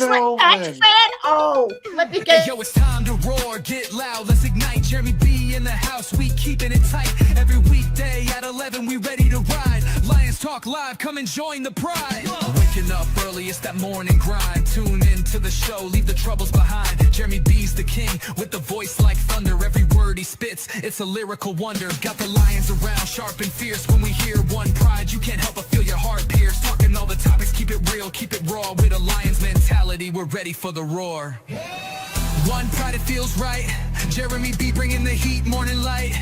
no, fan? Oh, let me get. Hey, yo, it's time to roar, get loud, let's ignite. Jeremy B in the house, we keeping it tight. Every weekday at 11, we ready to ride. Lions Talk Live, come and join the pride. Waking up early, it's that morning grind. Tune in to the show, leave the troubles behind. Jeremy B's the king, with the voice like thunder. Every word he spits, it's a lyrical wonder. Got the lions around, sharp and fierce. When we hear one pride, you can't help but feel your heart pierce. Talking all the topics, keep it real, keep it raw. With a lion's mentality, we're ready for the roar. One pride, it feels right. Jeremy B bringing the heat, morning light.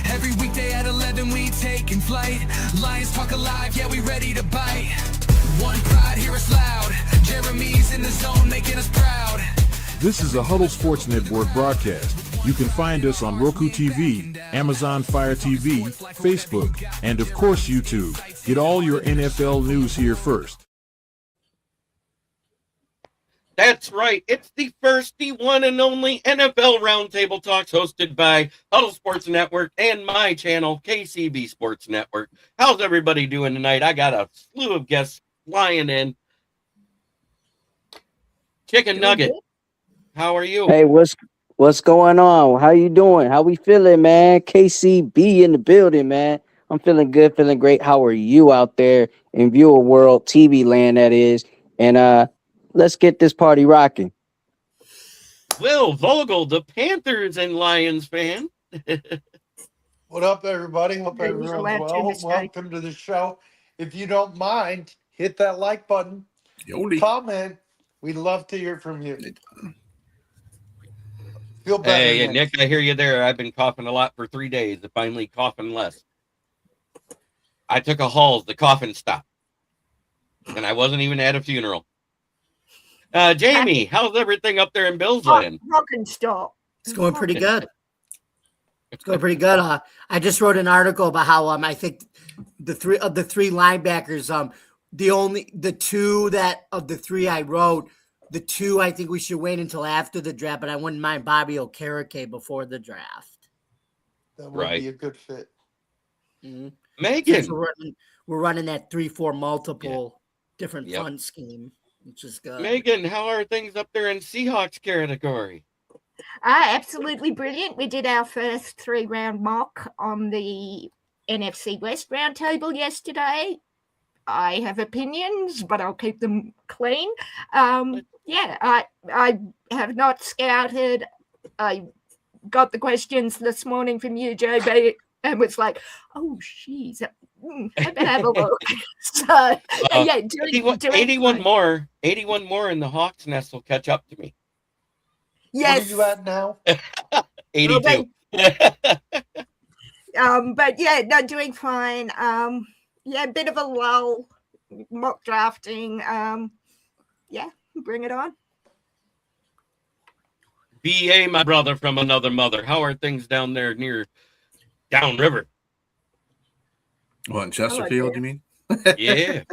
Every weekday at 11, we taking flight. Lions Talk Alive, yeah, we ready to bite. One pride, hear us loud. Jeremy's in the zone, making us proud. This is a Huddle Sports Network broadcast. You can find us on Roku TV, Amazon Fire TV, Facebook, and of course YouTube. Get all your NFL news here first. That's right. It's the first, the one and only NFL Roundtable Talks hosted by Huddle Sports Network and my channel, KCB Sports Network. How's everybody doing tonight? I got a slew of guests flying in. Chicken Nugget, how are you? Hey, what's going on? How you doing? How we feeling, man? KCB in the building, man. I'm feeling good, feeling great. How are you out there in viewer world, TV land that is? And let's get this party rocking. Will Vogel, the Panthers and Lions fan. What up, everybody? Hope everyone's well. Welcome to the show. If you don't mind, hit that like button. Comment. We'd love to hear from you. Feel better. Hey, Nick, I hear you there. I've been coughing a lot for 3 days. I'm finally coughing less. I took a Halls. The coughing stopped. And I wasn't even at a funeral. Jamie, how's everything up there in Bill's Land? Rock and stop. It's going pretty good. It's going pretty good. I just wrote an article about how I think the three linebackers, the two that of the three I wrote, the two I think we should wait until after the draft, but I wouldn't mind Bobby Okereke before the draft. That would be a good fit. Mm-hmm. Megan, we're running that 3-4 multiple different fund scheme, which is good. Megan, how are things up there in Seahawks category? Absolutely brilliant. We did our first 3-round mock on the NFC West roundtable yesterday. I have opinions, but I'll keep them clean. I have not scouted. I got the questions this morning from you, JB, and was like, oh, jeez, I better have a look. So, 81 more in the Hawks nest will catch up to me. Yes. What are you at now? 82. But yeah, no, doing fine. A bit of a lull, mock drafting. Bring it on. BA, my brother from another mother. How are things down there near downriver? What, in Chesterfield, you mean? Yeah.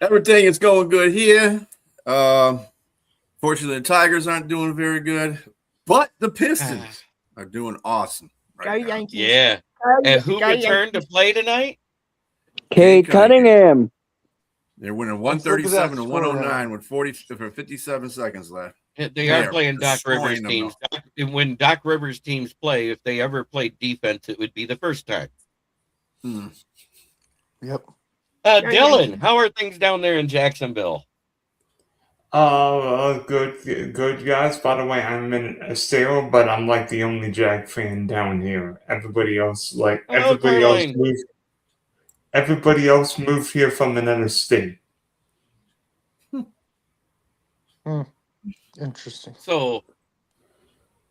Everything is going good here. Fortunately, the Tigers aren't doing very good, but the Pistons are doing awesome. Go Yankees. Yeah. And who returned to play tonight? Cade Cunningham. They're winning 137 to 109 with 57 seconds left. They are playing Doc Rivers teams. When Doc Rivers teams play, if they ever played defense, it would be the first time. Yep. Dylan, how are things down there in Jacksonville? Good guys. By the way, I'm in Estero, but I'm like the only Jag fan down here. Everybody else moved here from another state. Interesting. So,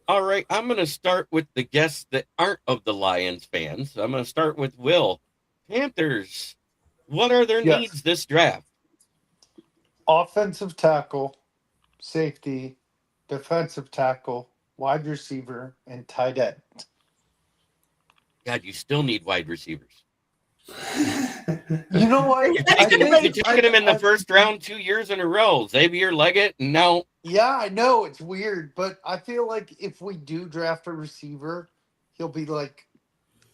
all right, I'm going to start with the guests that aren't of the Lions fans. I'm going to start with Will. Panthers, what are their needs this draft? Offensive tackle, safety, defensive tackle, wide receiver, and tight end. God, you still need wide receivers. You know what? You're taking him in the first round 2 years in a row. Xavier Leggett, no. Yeah, I know. It's weird, but I feel like if we do draft a receiver, he'll be like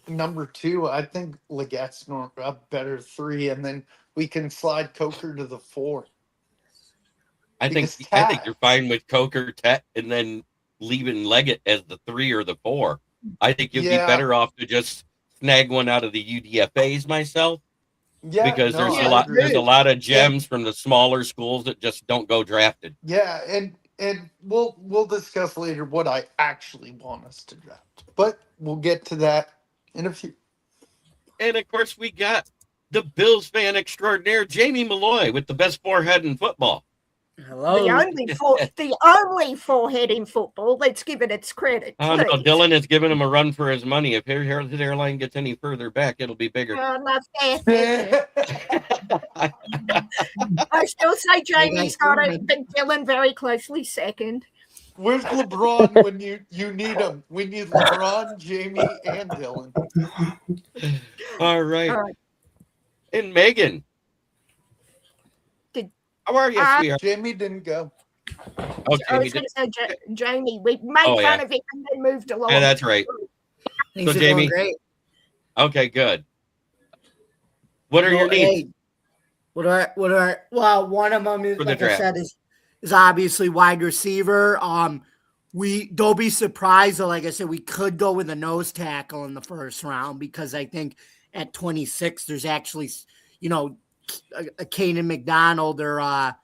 number 2. I think Leggett's a better 3, and then we can slide Coker to the 4. I think you're fine with Coker, Tet, and then leaving Leggett as the 3 or the 4. I think you'd be better off to just snag one out of the UDFAs myself. Yeah, because there's a lot of gems from the smaller schools that just don't go drafted. Yeah, and we'll discuss later what I actually want us to draft, but we'll get to that in a few. And of course, we got the Bills fan extraordinaire, Jamie Malloy, with the best forehead in football. Hello. The only forehead in football. Let's give it its credit. Oh no, Dylan is giving him a run for his money. If his airline gets any further back, it'll be bigger. Not fair. I still say Jamie's got it, but Dylan very closely second. Where's LeBron when you need him? We need LeBron, Jamie, and Dylan. All right. And Megan. How are you, sweetheart? Jamie didn't go. Oh, I was going to say Jamie. We made fun of it and then moved along. Yeah, that's right. Things so Jamie, great. Okay, good. What are your needs? What are well, one of them is, like I said, is obviously wide receiver. Don't be surprised though. Like I said, we could go with a nose tackle in the first round because I think at 26 there's actually, a Kanan McDonald or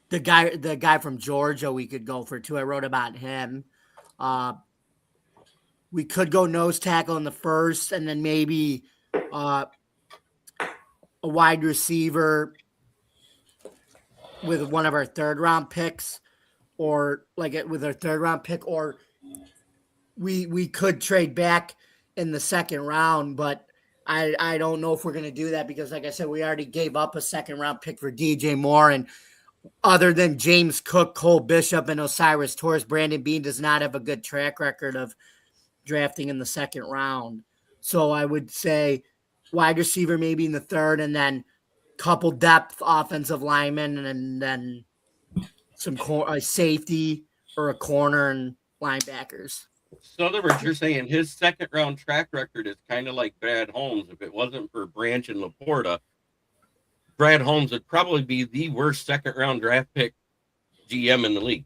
the guy from Georgia we could go for too. I wrote about him. We could go nose tackle in the first, and then maybe a wide receiver with one of our third round picks, or with our third round pick, or we could trade back in the second round, but I don't know if we're going to do that because, like I said, we already gave up a second round pick for DJ Moore, and other than James Cook, Cole Bishop, and Osiris Torres, Brandon Bean does not have a good track record of drafting in the second round. So I would say wide receiver maybe in the third, and then couple depth offensive linemen, and then some safety or a corner and linebackers. So in other words, you're saying his second round track record is kind of like Brad Holmes. If it wasn't for Branch and Laporta, Brad Holmes would probably be the worst second round draft pick GM in the league.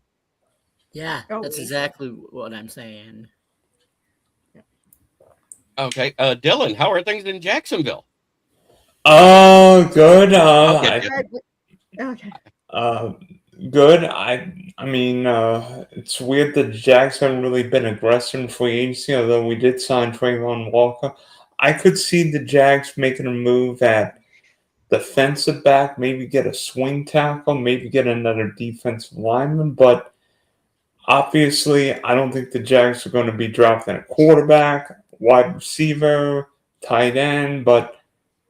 Yeah, that's exactly what I'm saying. Okay, Dylan, how are things in Jacksonville? Good. Okay. Good. I mean, it's weird that the Jags haven't really been aggressive in free agency, although we did sign Trayvon Walker. I could see the Jags making a move at defensive back, maybe get a swing tackle, maybe get another defensive lineman, but obviously I don't think the Jags are going to be drafting a quarterback, wide receiver, tight end, but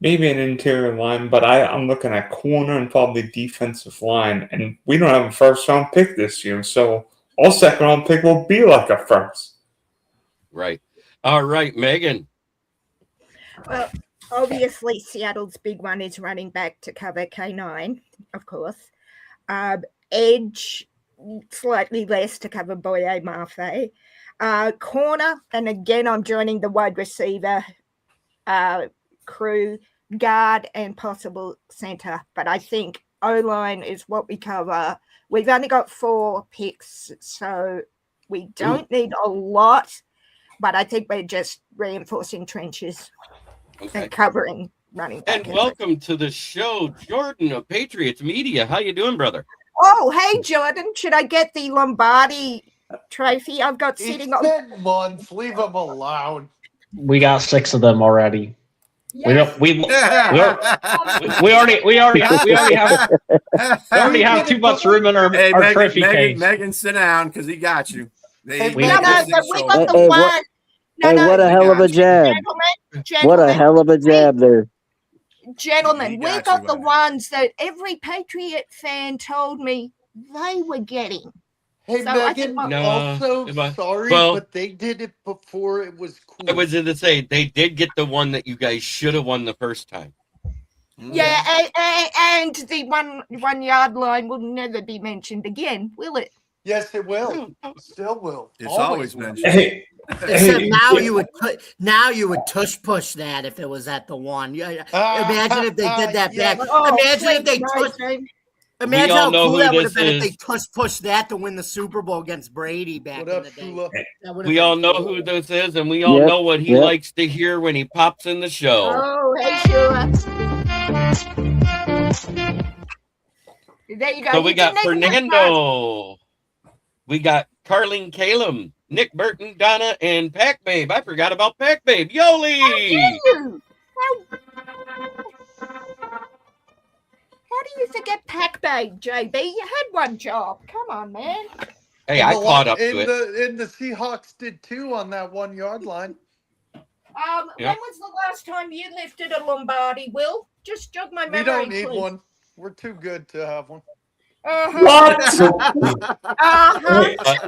maybe an interior line, but I'm looking at corner and probably defensive line. And we don't have a first-round pick this year, so all second-round pick will be like a first. Right. All right, Megan. Well, obviously, Seattle's big one is running back to cover K9, of course. Edge, slightly less to cover Boye Mafe. Corner, and again, I'm joining the wide receiver crew, guard, and possible center. But I think O-line is what we cover. We've only got 4 picks, so we don't need a lot, but I think we're just reinforcing trenches and covering running back. And welcome to the show, Jordan of Patriots Media. How you doing, brother? Oh, hey, Jordan. Should I get the Lombardi trophy I've got sitting on? 10 months. Leave them alone. We got 6 of them already. Yes. We already have too much room in our trophy case. Megan, sit down because he got you. We got the one. What a hell of a jab. What a hell of a jab there. Gentlemen, we got the ones that every Patriot fan told me they were getting. Hey, So Megan, sorry, but they did it before it was cool. I was going to say, they did get the one that you guys should have won the first time. Yeah, and the 1 yard line will never be mentioned again, will it? Yes, it will. Still will. It's always mentioned. Except now you would tush push that if it was at the 1. Imagine if they did that back. Imagine if they Imagine all how know cool who that would this have been if they is. pushed that to win the Super Bowl against Brady back What in up, the day. Shula? That would have We been all know cool. who this is, and we all Yep, know what he yep. likes to hear when he pops in the show. Oh, hey, Shula. There you go. So You we got didn't even have Fernando. We got Carling Calum, Nick Burton, Donna, and Pac Babe. I forgot about Pac Babe. Yoli! How do you forget Pac Babe, JB? You had one job. Come on, man. Hey, I caught up to it. And the Seahawks did too on that 1 yard line. When was the last time you lifted a Lombardi, Will? Just jog my memory. We don't need please. one. We're too good to have one. What?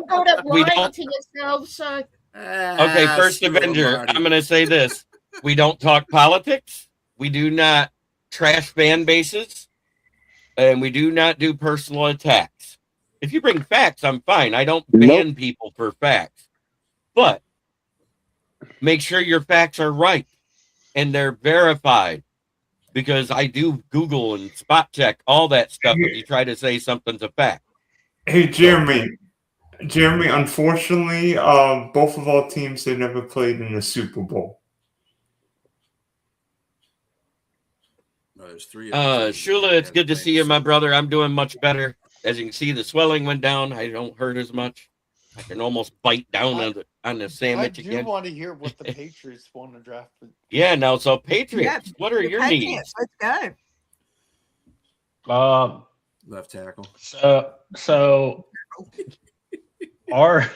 Good at We lying don't- to yourselves. So. Okay, First Avenger, Lombardi. I'm going to say this. We don't talk politics. We do not trash fan bases. And we do not do personal attacks. If you bring facts, I'm fine. I don't ban people for facts. But make sure your facts are right and they're verified. Because I do Google and spot check all that stuff if you try to say something's a fact. Hey, Jeremy. Jeremy, unfortunately, both of our teams, they never played in the Super Bowl. No, there's 3. Shula, it's good to see you, my brother. I'm doing much better. As you can see, the swelling went down. I don't hurt as much. I can almost bite down on the sandwich I do again. want to hear what the Patriots want to draft. Yeah, now, so Patriots, what are your needs? Let's go. Left tackle. So our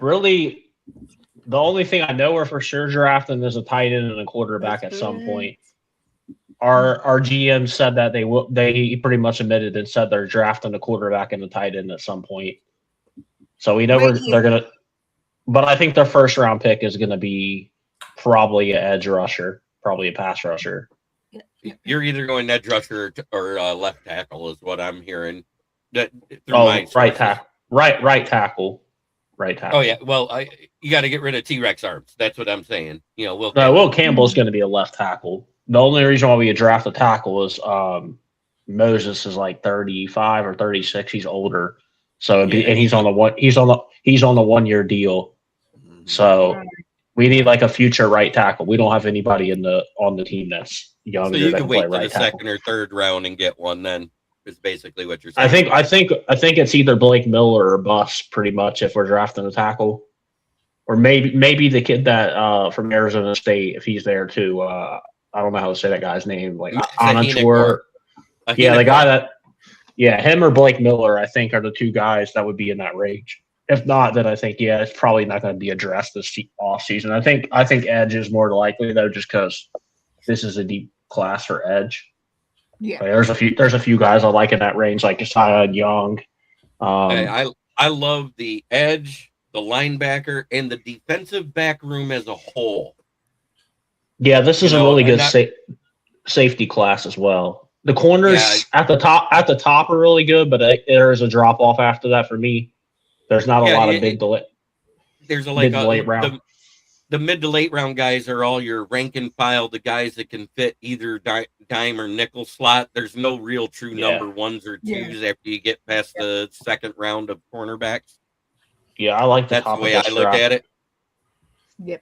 really the only thing I know we're for sure drafting is a tight end and a quarterback at some point. Our GM said that they pretty much admitted and said they're drafting a quarterback and a tight end at some point. So we know they're gonna, but I think their first round pick is gonna be probably an edge rusher, probably a pass rusher. You're either going edge rusher or left tackle, is what I'm hearing. Right tackle. Right tackle. Oh yeah, well, you got to get rid of T-Rex arms. That's what I'm saying. You know, Will Campbell's going to be a left tackle. The only reason why we draft a tackle is Moses is like 35 or 36. He's older, so and he's on the 1 year deal. So we need like a future right tackle. We don't have anybody on the team that's younger. So you that can play wait for right the tackle. second or third round and get one. Then is basically what you're saying. I think it's either Blake Miller or bust pretty much if we're drafting a tackle, or maybe the kid that from Arizona State if he's there too. I don't know how to say that guy's name. Like Anator. Yeah, the guy that. Yeah, him or Blake Miller, I think, are the two guys that would be in that range. If not, then I think it's probably not going to be addressed this off season. I think edge is more likely though, just because this is a deep class for edge. Yeah, like, there's a few guys I like in that range, like Josiah Young. I love the edge, the linebacker, and the defensive back room as a whole. Yeah, this is a really good safety class as well. The corners at the top are really good, but there's a drop off after that for me. There's not a lot of big delay. There's late round. The mid to late round guys are all your rank and file, the guys that can fit either dime or nickel slot. There's no real true number ones or twos after you get past the second round of cornerbacks. Yeah, I like that's the way I look at it. Yep.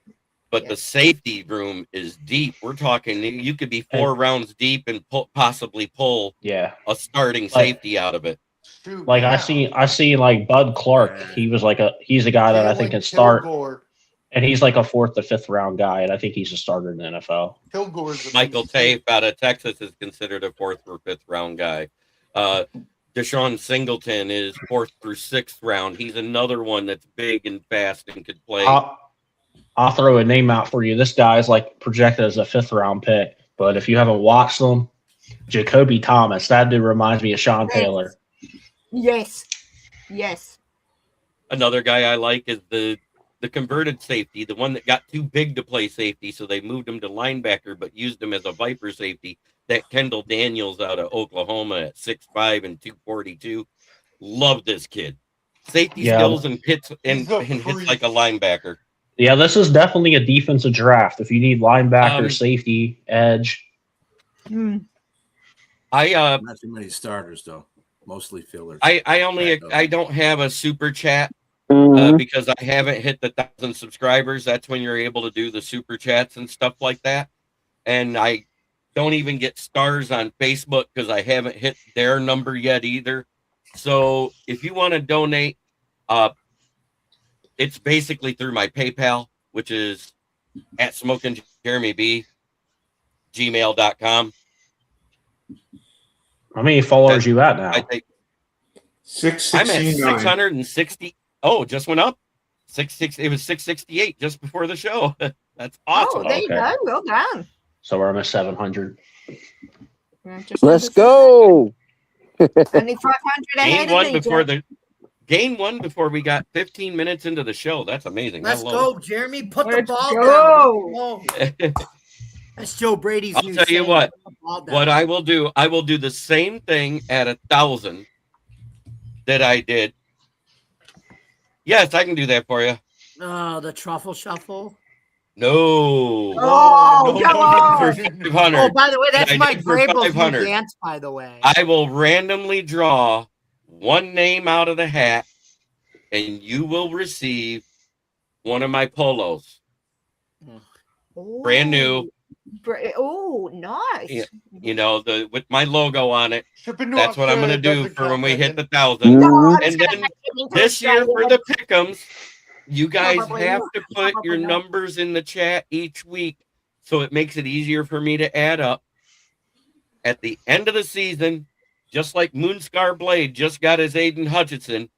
But the safety room is deep. We're talking you could be 4 rounds deep and possibly pull a starting safety out of it. Like I see like Bud Clark. He's a guy that I think can start. And he's like a 4th to 5th round guy, and I think he's a starter in the NFL. Michael Tape out of Texas is considered a 4th or 5th round guy. Deshaun Singleton is 4th through 6th round. He's another one that's big and fast and could play. I'll throw a name out for you. This guy is like projected as a 5th round pick, but if you haven't watched him, Jacoby Thomas. That dude reminds me of Sean Taylor. Yes. Another guy I like is the converted safety, the one that got too big to play safety, so they moved him to linebacker, but used him as a Viper safety. That Kendall Daniels out of Oklahoma at 6'5" and 242. Love this kid. Safety skills and hits and hits like a linebacker. Yeah, this is definitely a defensive draft. If you need linebacker, safety, edge. I'm Not too many starters though. Mostly fillers. I don't have a super chat because I haven't hit the 1,000 subscribers. That's when you're able to do the super chats and stuff like that. And I don't even get stars on Facebook because I haven't hit their number yet either. So if you want to donate, it's basically through my PayPal, which is at smokingjeremyb@gmail.com. How many followers you at now? I'm at 669. 660. Oh, just went up. 66. It was 668 just before the show. That's awesome. Oh, there you go. Well done. So we're almost 700. Let's go. Only 500 ahead of me. Gain one before we got 15 minutes into the show. That's amazing. Let's go, Jeremy. Put the ball down. That's Joe Brady's. I'll tell you what I will do. I will do the same thing at 1,000 that I did. Yes, I can do that for you. Oh, the truffle shuffle. No. Oh, come on. 500. Oh, by the way, that's Mike Vrabel's 500. dance, by the way. I will randomly draw one name out of the hat, and you will receive one of my polos. Brand new. Oh, nice. You know, with my logo on it. That's what I'm going to do for when we hit the 1,000. And then this year for the pick'ems, you guys have to put your numbers in the chat each week, so it makes it easier for me to add up. At the end of the season, just like Moonscar Blade just got his Aiden Hutchinson,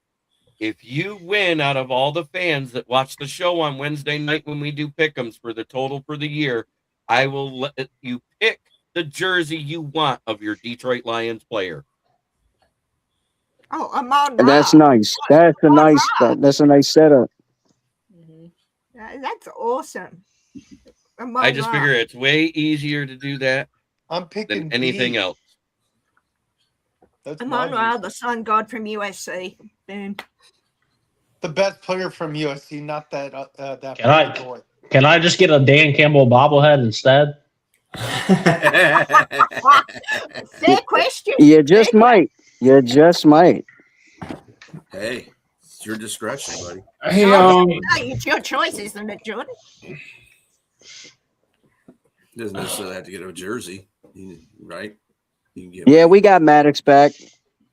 if you win out of all the fans that watch the show on Wednesday night when we do pick'ems for the total for the year, I will let you pick the jersey you want of your Detroit Lions player. Oh, I'm on. That's nice. That's a nice setup. That's awesome. I just figure it's way easier to do that than anything else. I'm on the sun god from USC. Boom. The best player from USC, not that. Can I just get a Dan Campbell bobblehead instead? Fair question. You just might. You just might. Hey, it's your discretion, buddy. Hey, it's your choice, isn't it, Jordan? Doesn't necessarily have to get a jersey, right? You can get we got Maddox back.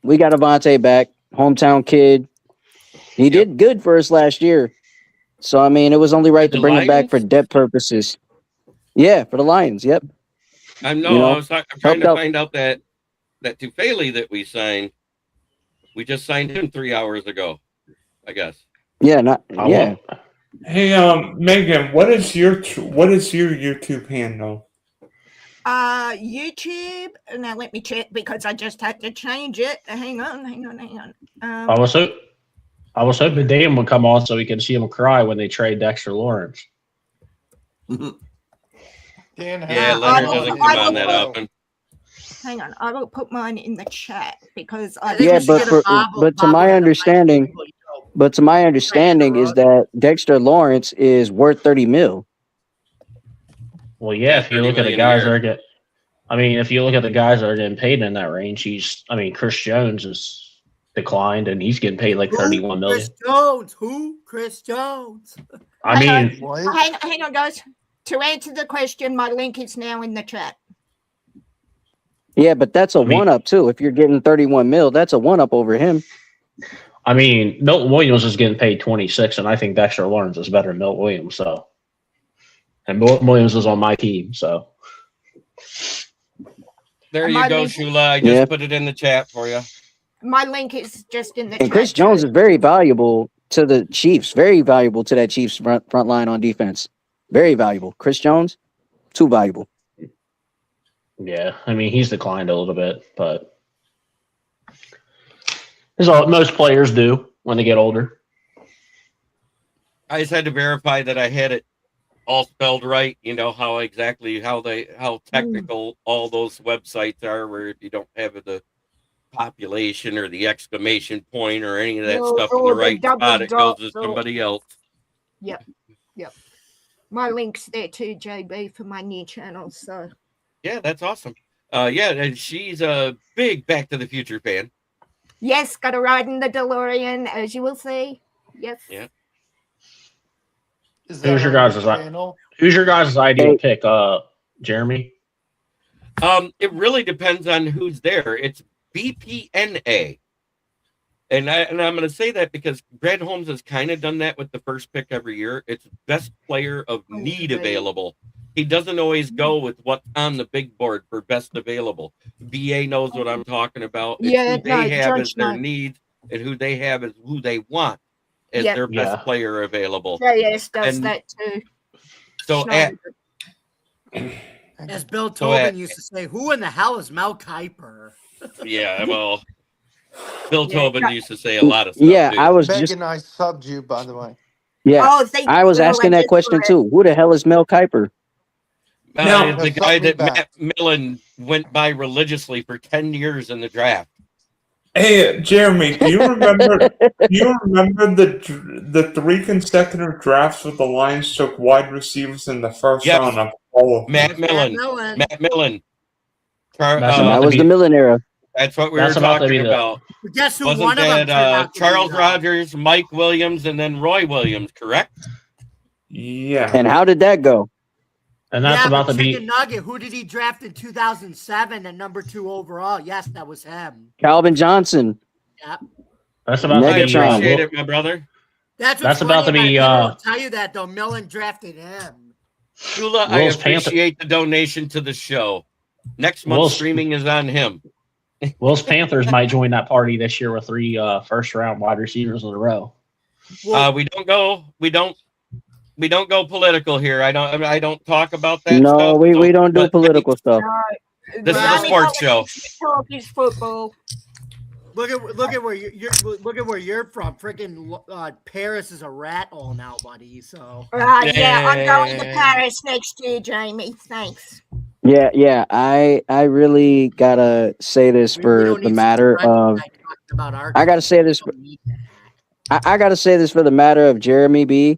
We got Avante back. Hometown kid. He did good for us last year. So, I mean, it was only right to bring him back for depth purposes. Yeah, for the Lions. Yep. I'm trying to find out that Tufele that we signed. We just signed him 3 hours ago, I guess. Yeah, Hey, Megan, what is your YouTube handle? YouTube. Now let me check because I just had to change it. Hang on. I was hoping Dan would come on so we could see him cry when they trade Dexter Lawrence. Leonard doesn't come on that often. Hang on, I will put mine in the chat because but to my understanding is that Dexter Lawrence is worth $30 million. Well, yeah, if you look at the guys that are getting, if you look at the guys that are getting paid in that range, Chris Jones is declined and he's getting paid like $31 million. Chris Jones. Hang on, guys. To answer the question, my link is now in the chat. Yeah, but that's a one-up too. If you're getting $31 million, that's a one-up over him. Milton Williams is getting paid 26, and I think Dexter Lawrence is better than Milton Williams. So, and Milton Williams is on my team. So, there you go, Shula. I just put it in the chat for you. My link is just in the chat. And Chris Jones is very valuable to the Chiefs. Very valuable to that Chiefs front line on defense. Very valuable. Chris Jones, too valuable. Yeah, he's declined a little bit, but as most players do when they get older. I just had to verify that I had it all spelled right. You know how technical all those websites are, where if you don't have the population or the exclamation point or any of that stuff in the right spot, it goes to somebody else. Yep. My link's there too, JB, for my new channel. So yeah, that's awesome. Yeah, and she's a big Back to the Future fan. Yes, got to ride in the DeLorean, as you will see. Yes. Yeah. Is Who's that your on guys' your channel? Who's your guys' ideal pick? Jeremy. It really depends on who's there. It's BPNA. And I'm going to say that because Brad Holmes has kind of done that with the first pick every year. It's best player of need available. He doesn't always go with what's on the big board for best available. BA knows what I'm talking about. It's Yeah, who they have as their no. needs, and who they have as who they want as their best player available. JS does that too. So as Bill Tobin used to say, who in the hell is Mel Kiper? Yeah, well, Bill Tobin used to say a lot of stuff. Yeah, too. I was Meg just. and I subbed you, by the way. Yeah, Oh, thank I you, was Bill. asking I that just question saw it. too. Who the hell is Mel Kiper? The guy that Matt Millen went by religiously for 10 years in the draft. Hey, Jeremy, do you remember? The 3 consecutive drafts where the Lions took wide receivers in the first round of all of Matt Millen. That was the Millen era. That's what we were talking about. Guess who Wasn't one of them turned out to Charles be, Rogers, Mike Williams, and then Roy Williams, correct? Yeah. And how did that go? And that's about to be Chicken Nugget. Who did he draft in 2007 at number 2 overall? Yes, that was him. Calvin Johnson. Yep. That's about to be. Appreciate it, my brother. That's about to be. I'll tell you that though. Millen drafted him. Shula, I appreciate the donation to the show. Next month's streaming is on him. Will's Panthers might join that party this year with 3 first-round wide receivers in a row. We don't go political here. I don't talk about that. No, stuff, we don't do political stuff. This is a sports show. Talk is football. Look at where you're from. Freaking Paris is a rat hole now, buddy. So yeah, I'm going to Paris next year, Jamie. Thanks. Yeah. I really gotta say this for the matter of. I gotta say this. I gotta say this for the matter of Jeremy B.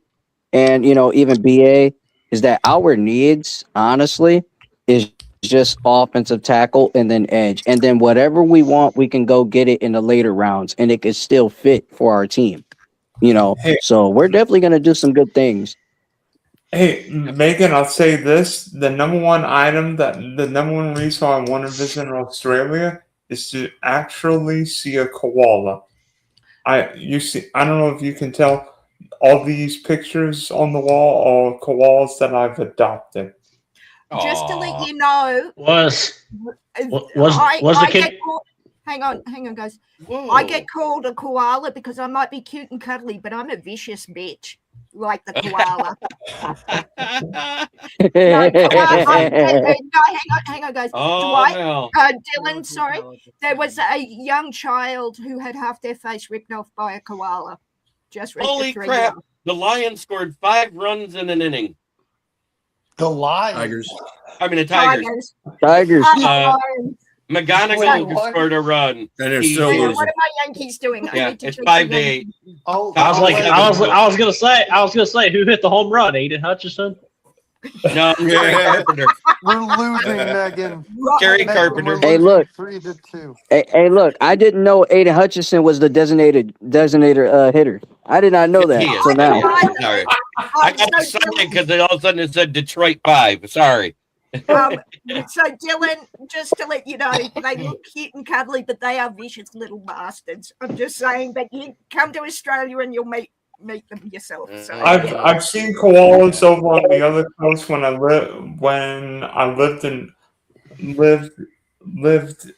And even BA is that our needs, honestly, is just offensive tackle and then edge, and then whatever we want, we can go get it in the later rounds, and it could still fit for our team. Hey. So we're definitely gonna do some good things. Hey, Megan, I'll say this: the number one reason I want to visit Australia is to actually see a koala. I don't know if you can tell. All these pictures on the wall are koalas that I've adopted. Just to let you know, was the kid? Hang on, guys. Whoa. I get called a koala because I might be cute and cuddly, but I'm a vicious bitch, like the koala. Hang on, guys. Dylan, sorry. There was a young child who had half their face ripped off by a koala. Holy crap! The Lions scored 5 runs in an inning. The Lions. The Tigers. Tigers. McGonagall scored a run. And they're still losing. What are my Yankees doing? Yeah, it's 5-8. Oh, I was gonna say who hit the home run? Aiden Hutchinson. No, Jerry Carpenter. We're losing, Megan. Jerry Carpenter. Hey, look. 3-2. Hey, look. I didn't know Aiden Hutchinson was the designated hitter. I did not know that. So now. Sorry. I got excited because all of a sudden it said Detroit 5. Sorry. So Dylan, just to let you know, they look cute and cuddly, but they are vicious little bastards. I'm just saying, but you come to Australia and you'll meet them yourself. So I've seen koalas over on the other coast when I lived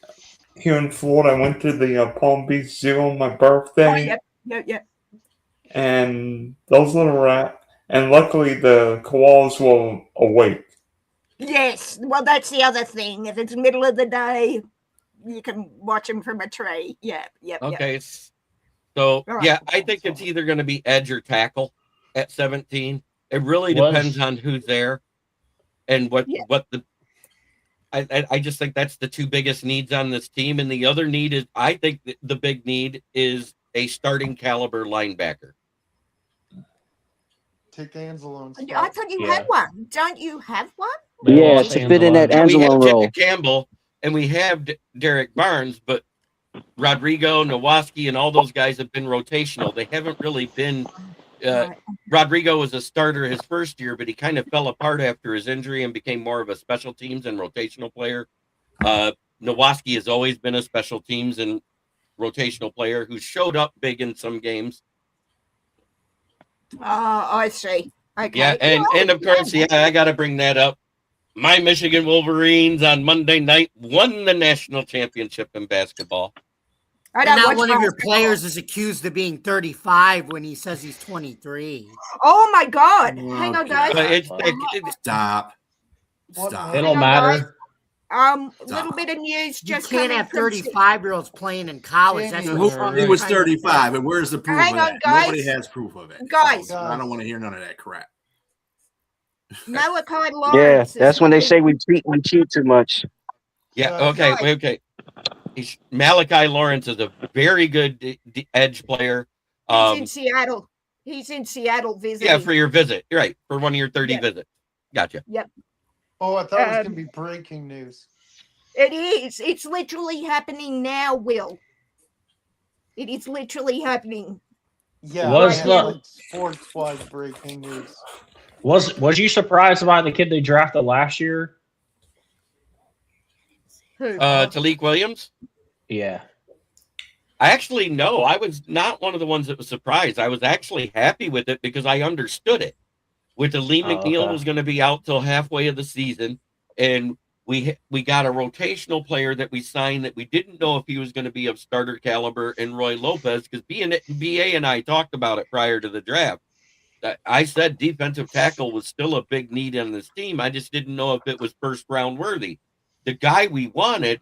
here in Florida. I went to the Palm Beach Zoo on my birthday. Yep. And those little and luckily the koalas were awake. Yes, well, that's the other thing. If it's middle of the day, you can watch them from a tree. Yep. Okay. So, I think it's either going to be edge or tackle at 17. It really depends on who's there and what the. I just think that's the 2 biggest needs on this team. And the other need is, I think the big need is a starting caliber linebacker. Take Anzalone. I thought you had one. Don't you have one? Yeah, to fit in that Anzalone role. Campbell, and we have Derek Barnes, but Rodrigo, Nowoski, and all those guys have been rotational. They haven't really been. Rodrigo was a starter his first year, but he kind of fell apart after his injury and became more of a special teams and rotational player. Nowoski has always been a special teams and rotational player who showed up big in some games. I see. Okay. Yeah, and of course, I got to bring that up. My Michigan Wolverines on Monday night won the national championship in basketball. And now one of your players is accused of being 35 when he says he's 23. Oh my God! Hang on, guys. Stop. It don't matter. Little bit of news. You Just can't have 35-years-olds playing in college. That's He was 35, and where's the proof Hang of on, that? guys. Nobody has proof of it. Guys. I don't want to hear none of that crap. Malachi Lawrence. Yeah, that's when they say we cheat too much. Yeah. Okay. Malachi Lawrence is a very good edge player. He's in Seattle. He's in Seattle visiting. Yeah, for your visit. You're right. For one of your 30 visits. Gotcha. Yep. Oh, I thought it was going to be breaking news. It is. It's literally happening now, Will. It is literally happening. Yeah. Was the sports-wise breaking news? Was you surprised by the kid they drafted last year? Talik Williams? Yeah. I actually no. I was not one of the ones that was surprised. I was actually happy with it because I understood it. With the Lee McNeil was going to be out till halfway of the season, and we got a rotational player that we signed that we didn't know if he was going to be of starter caliber in Roy Lopez, because BA and I talked about it prior to the draft. I said defensive tackle was still a big need on this team. I just didn't know if it was first round worthy. The guy we wanted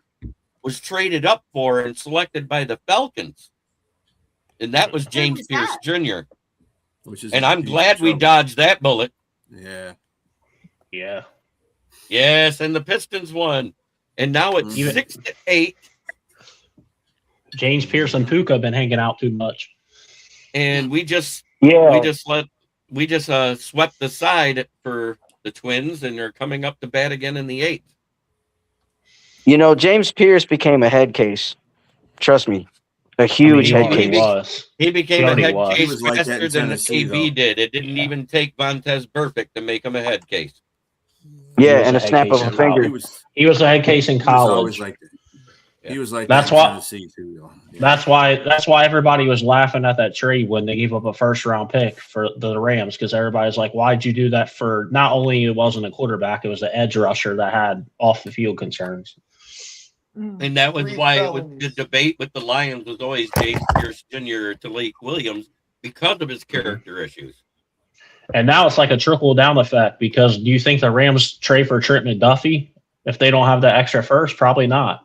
was traded up for and selected by the Falcons, and that was James Pierce Jr. And I'm glad we dodged that bullet. Yeah. Yeah. Yes, and the Pistons won. And now it's 6-8. James Pierce and Puka have been hanging out too much. And we just swept the side for the Twins, and they're coming up to bat again in the 8th. You know, James Pierce became a head case. Trust me. A huge head case. He became a head case like faster than the KB did. It didn't even take Vontez Burfict to make him a head case. Yeah, and a snap of a finger. He was a head case in college. He was like that's that why. in Tennessee too, yeah. That's why everybody was laughing at that trade when they gave up a first-round pick for the Rams, because everybody's like, "Why'd you do that for?" Not only it wasn't a quarterback, it was the edge rusher that had off-the-field concerns. And that was why the debate with the Lions was always James Pierce Jr. to Talik Williams, because of his character issues. And now it's like a trickle-down effect, because do you think the Rams trade for Trent McDuffie if they don't have that extra first? Probably not.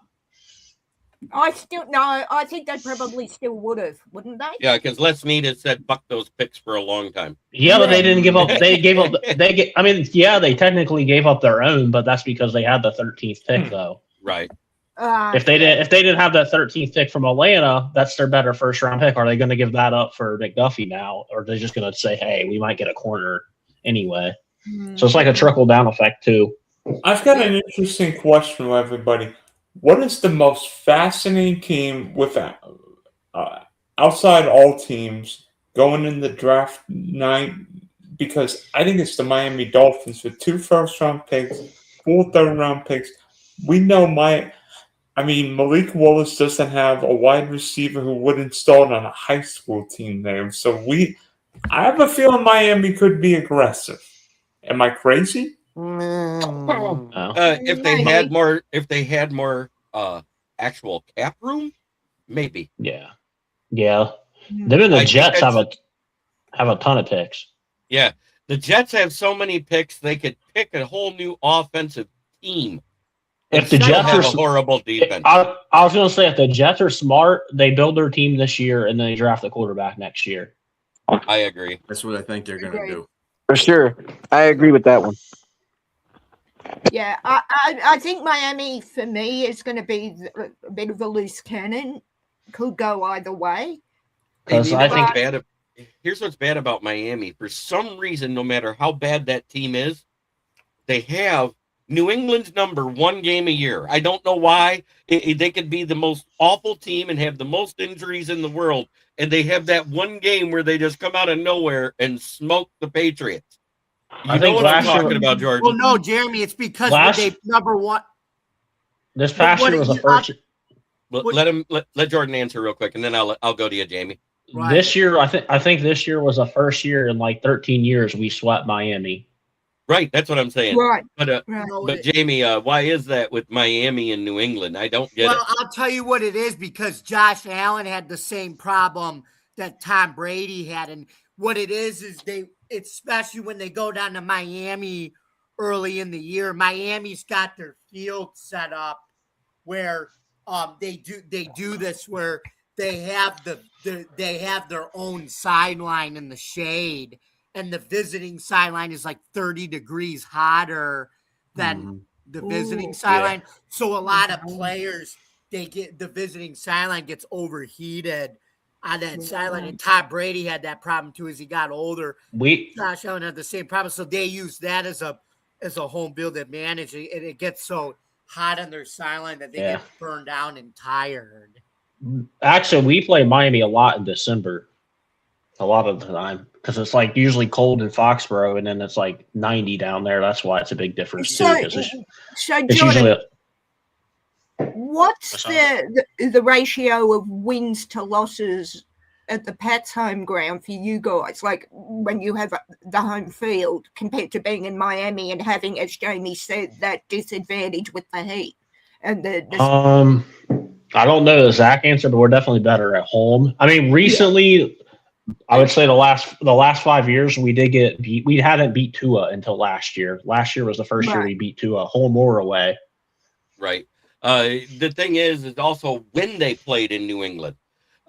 I think they probably still would have, wouldn't they? Yeah, because Les Mead has said fuck those picks for a long time. Yeah, but they didn't give up. They gave up. They technically gave up their own, but that's because they had the 13th pick, though. Right. If they didn't have that 13th pick from Atlanta, that's their better first round pick. Are they going to give that up for McDuffie now, or are they just going to say, "Hey, we might get a corner anyway"? So it's like a trickle down effect too. I've got an interesting question for everybody. What is the most fascinating team with outside all teams going in the draft night? Because I think it's the Miami Dolphins with 2 first-round picks, 4 third-round picks. We know Malik Willis doesn't have a wide receiver who wouldn't start on a high school team there. So I have a feeling Miami could be aggressive. Am I crazy? If they had more actual cap room, maybe. Yeah. Them and the Jets have a ton of picks. Yeah, the Jets have so many picks they could pick a whole new offensive team. If the Jets have are a horrible defense, I was going to say if the Jets are smart, they build their team this year and then they draft the quarterback next year. I agree. That's what I think they're going to do. For sure, I agree with that one. Yeah, I think Miami for me is going to be a bit of a loose cannon. Could go either way. Because I think here's what's bad about Miami. For some reason, no matter how bad that team is, they have New England's number one game a year. I don't know why. They could be the most awful team and have the most injuries in the world, and they have that one game where they just come out of nowhere and smoke the Patriots. You know what I'm talking about, Jordan? Well, no, Jeremy, it's because they number one. This past year was the first. Well, let Jordan answer real quick, and then I'll go to you, Jamie. Right. This year, I think this year was the first year in like 13 years we swept Miami. Right, that's what I'm saying. Right. But Jamie, why is that with Miami and New England? I don't get it. Well, I'll tell you what it is, because Josh Allen had the same problem that Tom Brady had, and what it is especially when they go down to Miami early in the year, Miami's got their field set up where they do this where they have their own sideline in the shade, and the visiting sideline is like 30 degrees hotter than the visiting sideline. Yeah. So a lot of players, the visiting sideline gets overheated on that sideline. And Todd Brady had that problem too as he got older. Josh Allen had the same problem. So they use that as a home field advantage. And it gets so hot on their sideline that they get burned down and tired. Actually, we play Miami a lot in December. A lot of the time, because it's like usually cold in Foxborough, and then it's like 90 down there. That's why it's a big difference too. It's Jordan, what's the ratio of wins to losses at the Pats home ground for you guys? Like when you have the home field compared to being in Miami and having, as Jamie said, that disadvantage with the heat and I don't know the exact answer, but we're definitely better at home. I mean, recently. I would say the last 5 years we did get beat. We hadn't beat Tua until last year. Last year was the first year we beat Tua, home or away. Right. The thing is also when they played in New England,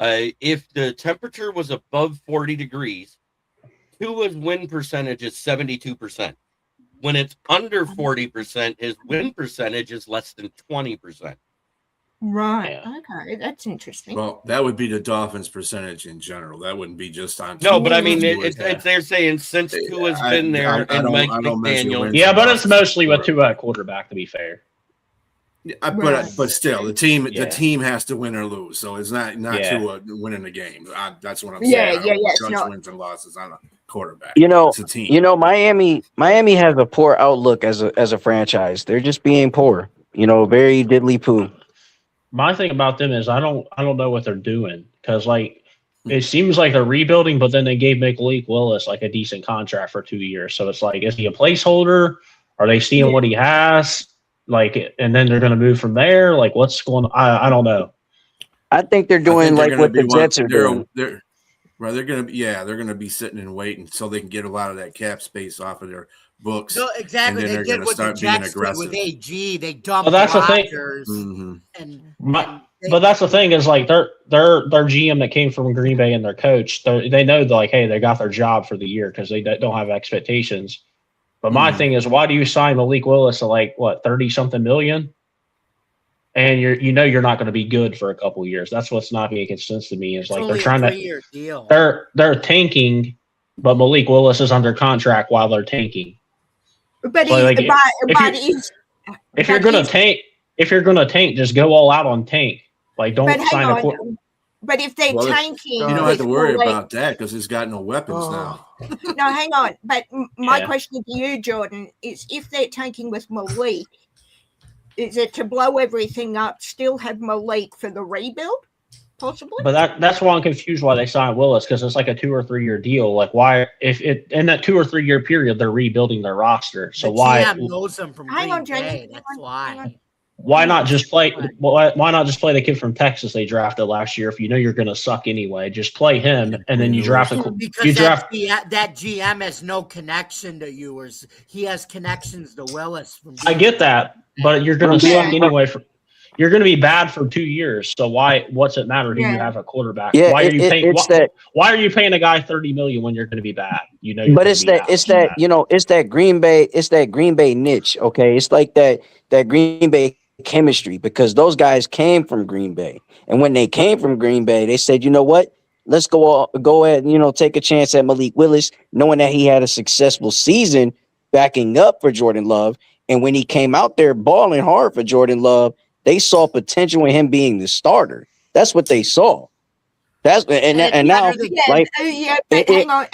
if the temperature was above 40 degrees, Tua's win percentage is 72%. When it's under 40%, his win percentage is less than 20%. Right. Yeah. Okay, that's interesting. Well, that would be the Dolphins' percentage in general. That wouldn't be just on. No, but I mean, they're saying since Tua's been there and Mike McDaniel. Yeah, but it's mostly with Tua at quarterback, to be fair. But still, the team has to win or lose. So it's not Tua winning the game. That's what I'm saying. Judge wins and losses on a quarterback. It's a team. Miami has a poor outlook as a franchise. They're just being poor. Very diddly poo. My thing about them is I don't know what they're doing, because it seems like they're rebuilding, but then they gave Malik Willis like a decent contract for 2 years. So it's like, is he a placeholder? Are they seeing what he has? And then they're going to move from there. Like, what's going on? I don't know. I think they're doing like what the Jets are doing. They're going to be sitting and waiting so they can get a lot of that cap space off of their books. No, exactly. They did what the Jets did with AG. They dumped Rodgers. But that's the thing is like their GM that came from Green Bay and their coach, they know hey, they got their job for the year because they don't have expectations. But my thing is, why do you sign Malik Willis to 30-something million? And you're not going to be good for a couple of years. That's what's not making sense to me. Is like they're trying to deal. They're tanking, but Malik Willis is under contract while they're tanking. But so if you're gonna tank, just go all out on tank. Don't sign a. But if they're tanking, you don't have to worry about that because he's got no weapons now. No, hang on. But my question to you, Jordan, is if they're tanking with Malik, is it to blow everything up, still have Malik for the rebuild? Possibly. But that's why I'm confused why they signed Willis, because it's like a 2 or 3 year deal. Like why, if it in that 2 or 3 year period they're rebuilding their roster. So why? Knows them from Green Bay. That's why. Why not just play? Why not just play the kid from Texas they drafted last year? If you know you're going to suck anyway, just play him, and then you draft that GM has no connection to you, or he has connections to Willis. I get that, but you're going to suck anyway. You're going to be bad for 2 years. So what's it matter who you have a quarterback? Yeah, why are you paying? Why are you paying a guy $30 million when you're going to be bad? But it's that Green Bay. It's that Green Bay niche. Okay, it's like that Green Bay chemistry, because those guys came from Green Bay, and when they came from Green Bay, they said, you know what? Let's go ahead and take a chance at Malik Willis, knowing that he had a successful season backing up for Jordan Love, And when he came out there balling hard for Jordan Love, they saw potential in him being the starter. That's what they saw. That's and now, like, but hang on,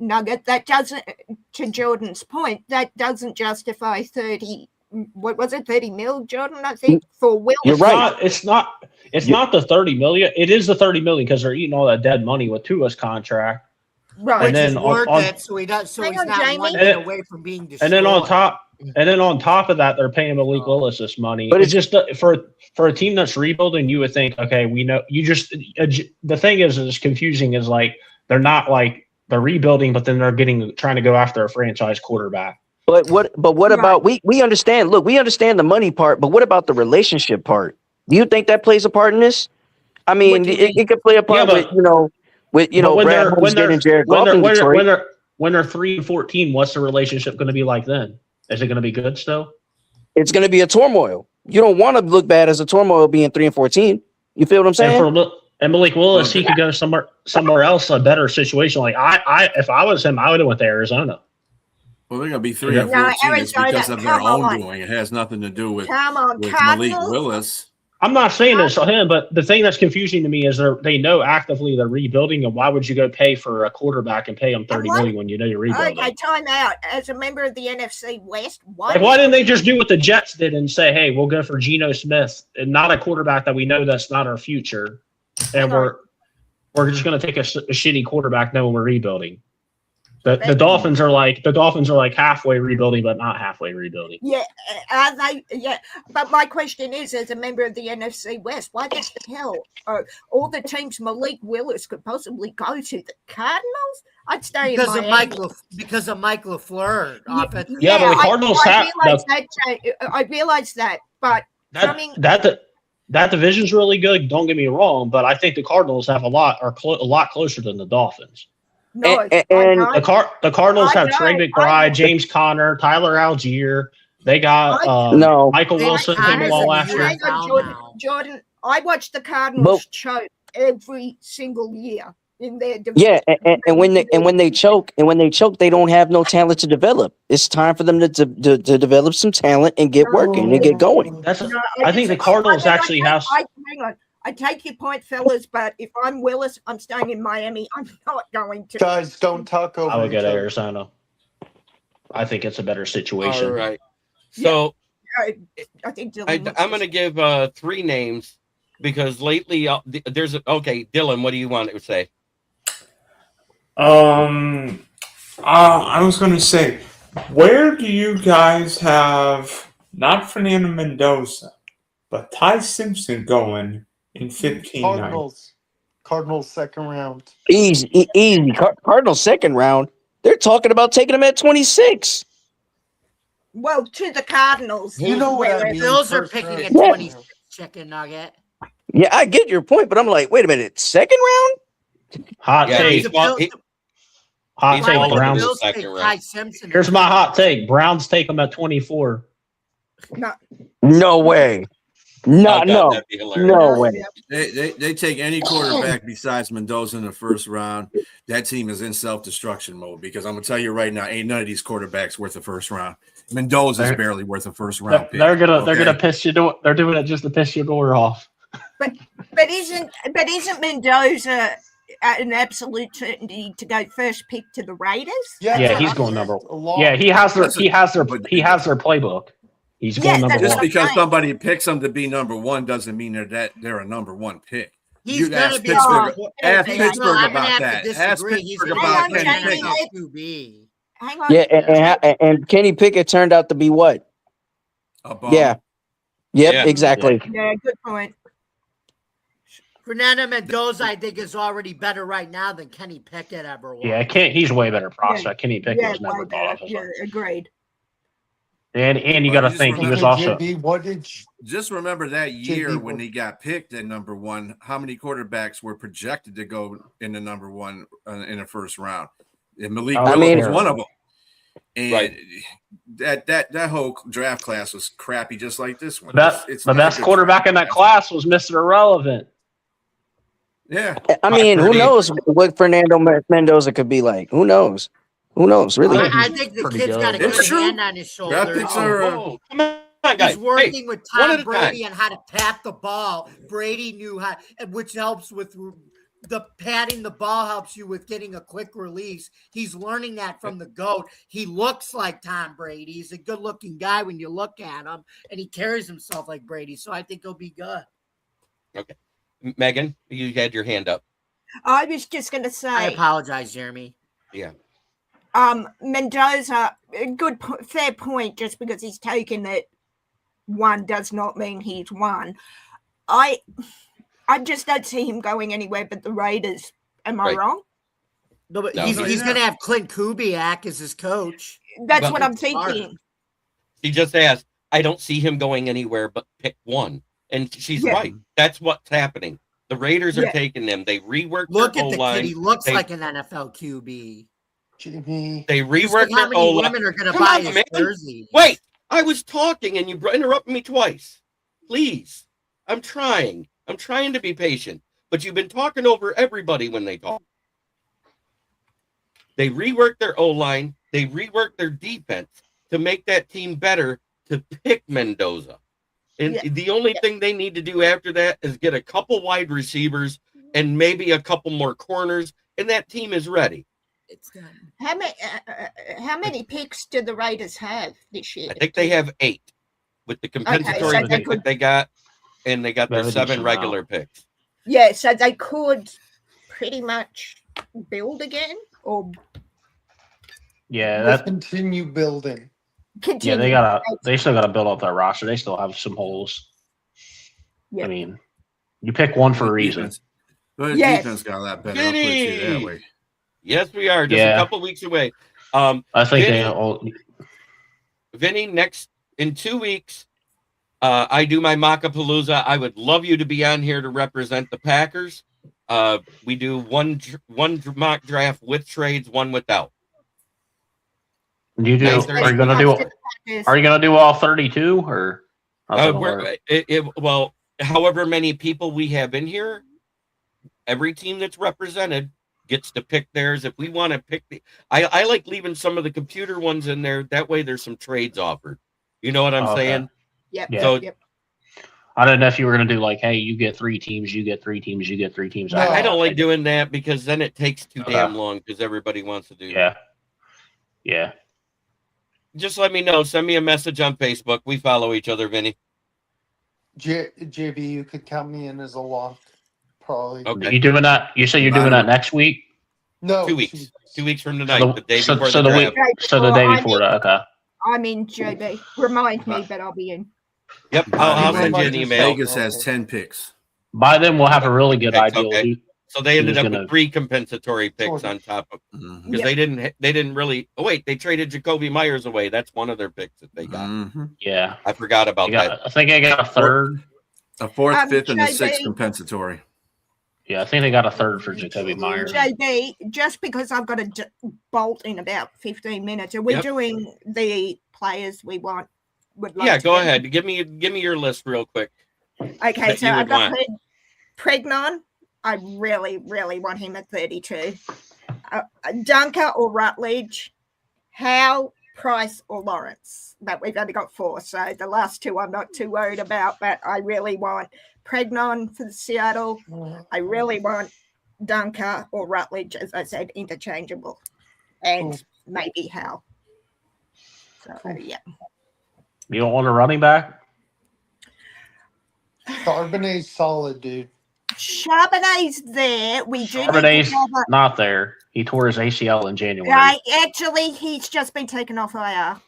Nugget. That doesn't, to Jordan's point, that doesn't justify 30. What was it, 30 mil, Jordan? I think for Will. You're right. It's not the 30 million. It is the 30 million because they're eating all that dead money with Tua's contract. Right. Which is worth it, so he's not 1 year away from being destroyed. And then on top of that, they're paying Malik Willis this money. But it's just for a team that's rebuilding, you would think, okay, we know. You just the thing is confusing. Is like they're not like they're rebuilding, but then they're trying to go after a franchise quarterback. But what about we understand? Look, we understand the money part, but what about the relationship part? Do you think that plays a part in this? I mean, it could play a part with Brad Holmes getting Jared Goff in Detroit. When they're 3-14, what's the relationship going to be like then? Is it going to be good still? It's going to be a turmoil. You don't want to look bad as a turmoil being 3-14. You feel what I'm saying? And Malik Willis, he could go somewhere else, a better situation. Like if I was him, I would have went to Arizona. Well, they're going to be 3-14 because of their own doing. It has nothing to do with Malik Willis. I'm not saying this on him, but the thing that's confusing to me is they know actively they're rebuilding, and why would you go pay for a quarterback and pay him $30 million when you know you're rebuilding? Okay, time out. As a member of the NFC West, why didn't they just do what the Jets did and say, "Hey, we'll go for Geno Smith and not a quarterback that we know that's not our future, and we're just going to take a shitty quarterback knowing we're rebuilding." The Dolphins are like halfway rebuilding, but not halfway rebuilding. Yeah, are they? Yeah, but my question is, as a member of the NFC West, why the hell are all the teams Malik Willis could possibly go to? The Cardinals? I'd stay because in of Miami. because of Mike LaFleur. But the Cardinals I realize that, but that division's really good. Don't get me wrong, but I think the Cardinals have a lot closer than the Dolphins. No, the Cardinals have Trey McBride, James Conner, Tyler Algier. They got Michael Wilson came along last year. Jordan, I watched the Cardinals choke every single year in their division. Yeah, and when they choke, they don't have no talent to develop. It's time for them to develop some talent and get working and get going. I think the Cardinals actually have. Hang on. I take your point, fellas, but if I'm Willis, I'm staying in Miami. I'm not going to. Guys, don't talk over. I would go to Arizona. I think it's a better situation. All right. So I think I'm going to give 3 names because lately there's Dylan, what do you want to say? I was going to say, where do you guys have not Fernando Mendoza, but Ty Simpson going? In 15 Cardinals second round. Easy. Cardinals second round. They're talking about taking him at 26. Well, to the Cardinals. You know what I mean? Bills are picking at 26, chicken nugget. Yeah, I get your point, but I'm like, wait a minute, second round? Hot take. Hot take. Browns. Here's my hot take. Browns take them at 24. No way. No way. They take any quarterback besides Mendoza in the first round. That team is in self-destruction mode because I'm gonna tell you right now, ain't none of these quarterbacks worth the first round. Mendoza's barely worth a first round pick. They're gonna piss you. They're doing it just to piss your door off. But isn't Mendoza an absolute certainty to go first pick to the Raiders? Yeah, he's going number one. Yeah, he has their playbook. He's going number one. Just because somebody picks him to be number one doesn't mean they're a number one pick. He's going to be ask Pittsburgh about that. Ask Pittsburgh about Kenny Pickett. Hang on. Yeah, and Kenny Pickett turned out to be what? A bum. Yeah. Yep, exactly. Yeah, good point. Fernando Mendoza, I think, is already better right now than Kenny Pickett ever was. Yeah, he's way better prospect. Kenny Pickett was never thought of. Yeah, agreed. And you got to think he was also. Just remember that year when he got picked at number one. How many quarterbacks were projected to go in the number one in the first round? And Malik Willis was one of them. And that whole draft class was crappy, just like this one. The best quarterback in that class was Mr. Irrelevant. Yeah, I mean, who knows what Fernando Mendoza could be like? Who knows? Who knows? Really? I think the kid's got a good hand on his shoulder. Come on, guys. He's working with one Tom at a Brady time. on how to pat the ball. Brady knew how, which helps with the patting the ball, helps you with getting a quick release. He's learning that from the GOAT. He looks like Tom Brady. He's a good-looking guy when you look at him, and he carries himself like Brady. So I think he'll be good. Okay. Megan, you had your hand up. I was just going to say. I apologize, Jeremy. Yeah. Mendoza, fair point. Just because he's taken it, one does not mean he's won. I just don't see him going anywhere but the Raiders. Am I wrong? No, but he's going to have Clint Kubiak as his coach. That's what I'm thinking. She just asked, I don't see him going anywhere but pick one. And she's right. That's what's happening. The Raiders are taking them. They reworked their O-line. Kid. He looks like an NFL QB. Jimmy. They reworked their O-line. Women are going to buy his jersey. Wait, I was talking and you interrupted me twice. Please. I'm trying to be patient. But you've been talking over everybody when they talk. They reworked their O-line. They reworked their defense to make that team better to pick Mendoza. And the only thing they need to do after that is get a couple wide receivers and maybe a couple more corners, and that team is ready. It's done. How many picks do the Raiders have this year? I think they have 8 with the compensatory picks that they got, and they got their 7 regular picks. Yeah, so they could pretty much build again, or continue building. They still gotta build up their roster. They still have some holes. Yeah. I mean, you pick one for a reason. But defense got a lot better. I'll put it that way. Yes, we are just a couple weeks away. I think Vinny, in 2 weeks, I do my Mockapolooza. I would love you to be on here to represent the Packers. We do one mock draft with trades, one without. Are you gonna do all 32 or? Well, however many people we have in here, every team that's represented gets to pick theirs. If we want to pick I like leaving some of the computer ones in there. That way, there's some trades offered. You know what I'm saying? Yep. So, I don't know if you were going to do like, hey, you get 3 teams, you get 3 teams, you get 3 teams. No, I don't like doing that because then it takes too damn long because everybody wants to do that. Yeah. Just let me know. Send me a message on Facebook. We follow each other, Vinny. JB, you could count me in as a lock, probably. Okay. You doing that? You say you're doing that next week? No, 2 weeks. 2 weeks from tonight, the day before the draft. The day before that. Okay. I'm in, JB. Remind me, but I'll be in. Yep, I'll send you an email. Vegas has 10 picks. By then, we'll have a really good idea. Okay. So they ended up with 3 compensatory picks on top of because they didn't really. Oh wait, they traded Jacoby Myers away. That's one of their picks that they got. Yeah, I forgot about that. I think I got a third, a 4th, 5th, and a 6th compensatory. Yeah, I think they got a third for Jacoby Myers. JB, just because I've got to bolt in about 15 minutes, are we doing the players we want? Go ahead. Give me your list real quick. Okay, so I've got Pregnon. I really, really want him at 32. Dunker or Rutledge, Howe, Price or Lawrence. But we've only got 4, so the last 2 I'm not too worried about. But I really want Pregnon for Seattle. I really want Dunker or Rutledge, as I said, interchangeable, and maybe Howe. So yeah. You don't want a running back? Charbonnet's solid, dude. Charbonnet's there. Charbonnet's not there. He tore his ACL in January. Actually, he's just been taken off IR.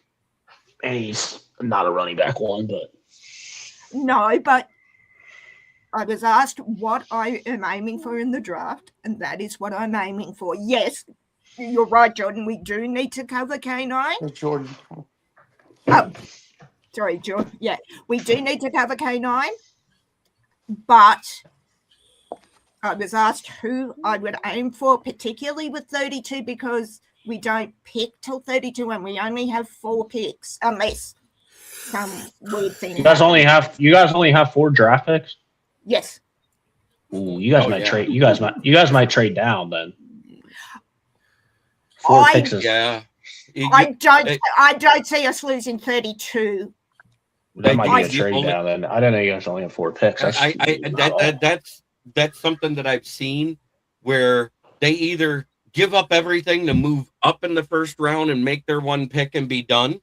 And he's not a running back one, but... No, but I was asked what I am aiming for in the draft, and that is what I'm aiming for. Yes, you're right, Jordan. We do need to cover K9. Jordan. Oh, sorry, Jordan. Yeah, we do need to cover K9, but... I was asked who I would aim for, particularly with 32, because we don't pick till 32 and we only have 4 picks, unless some weird thing. You guys only have 4 draft picks? Yes. Ooh, you guys might trade. You guys might trade down then. 4 picks is Yeah. I don't see us losing 32. that might be a the trade only- down. Then I don't know. You guys only have 4 picks. That's something that I've seen where they either give up everything to move up in the first round and make their 1 pick and be done,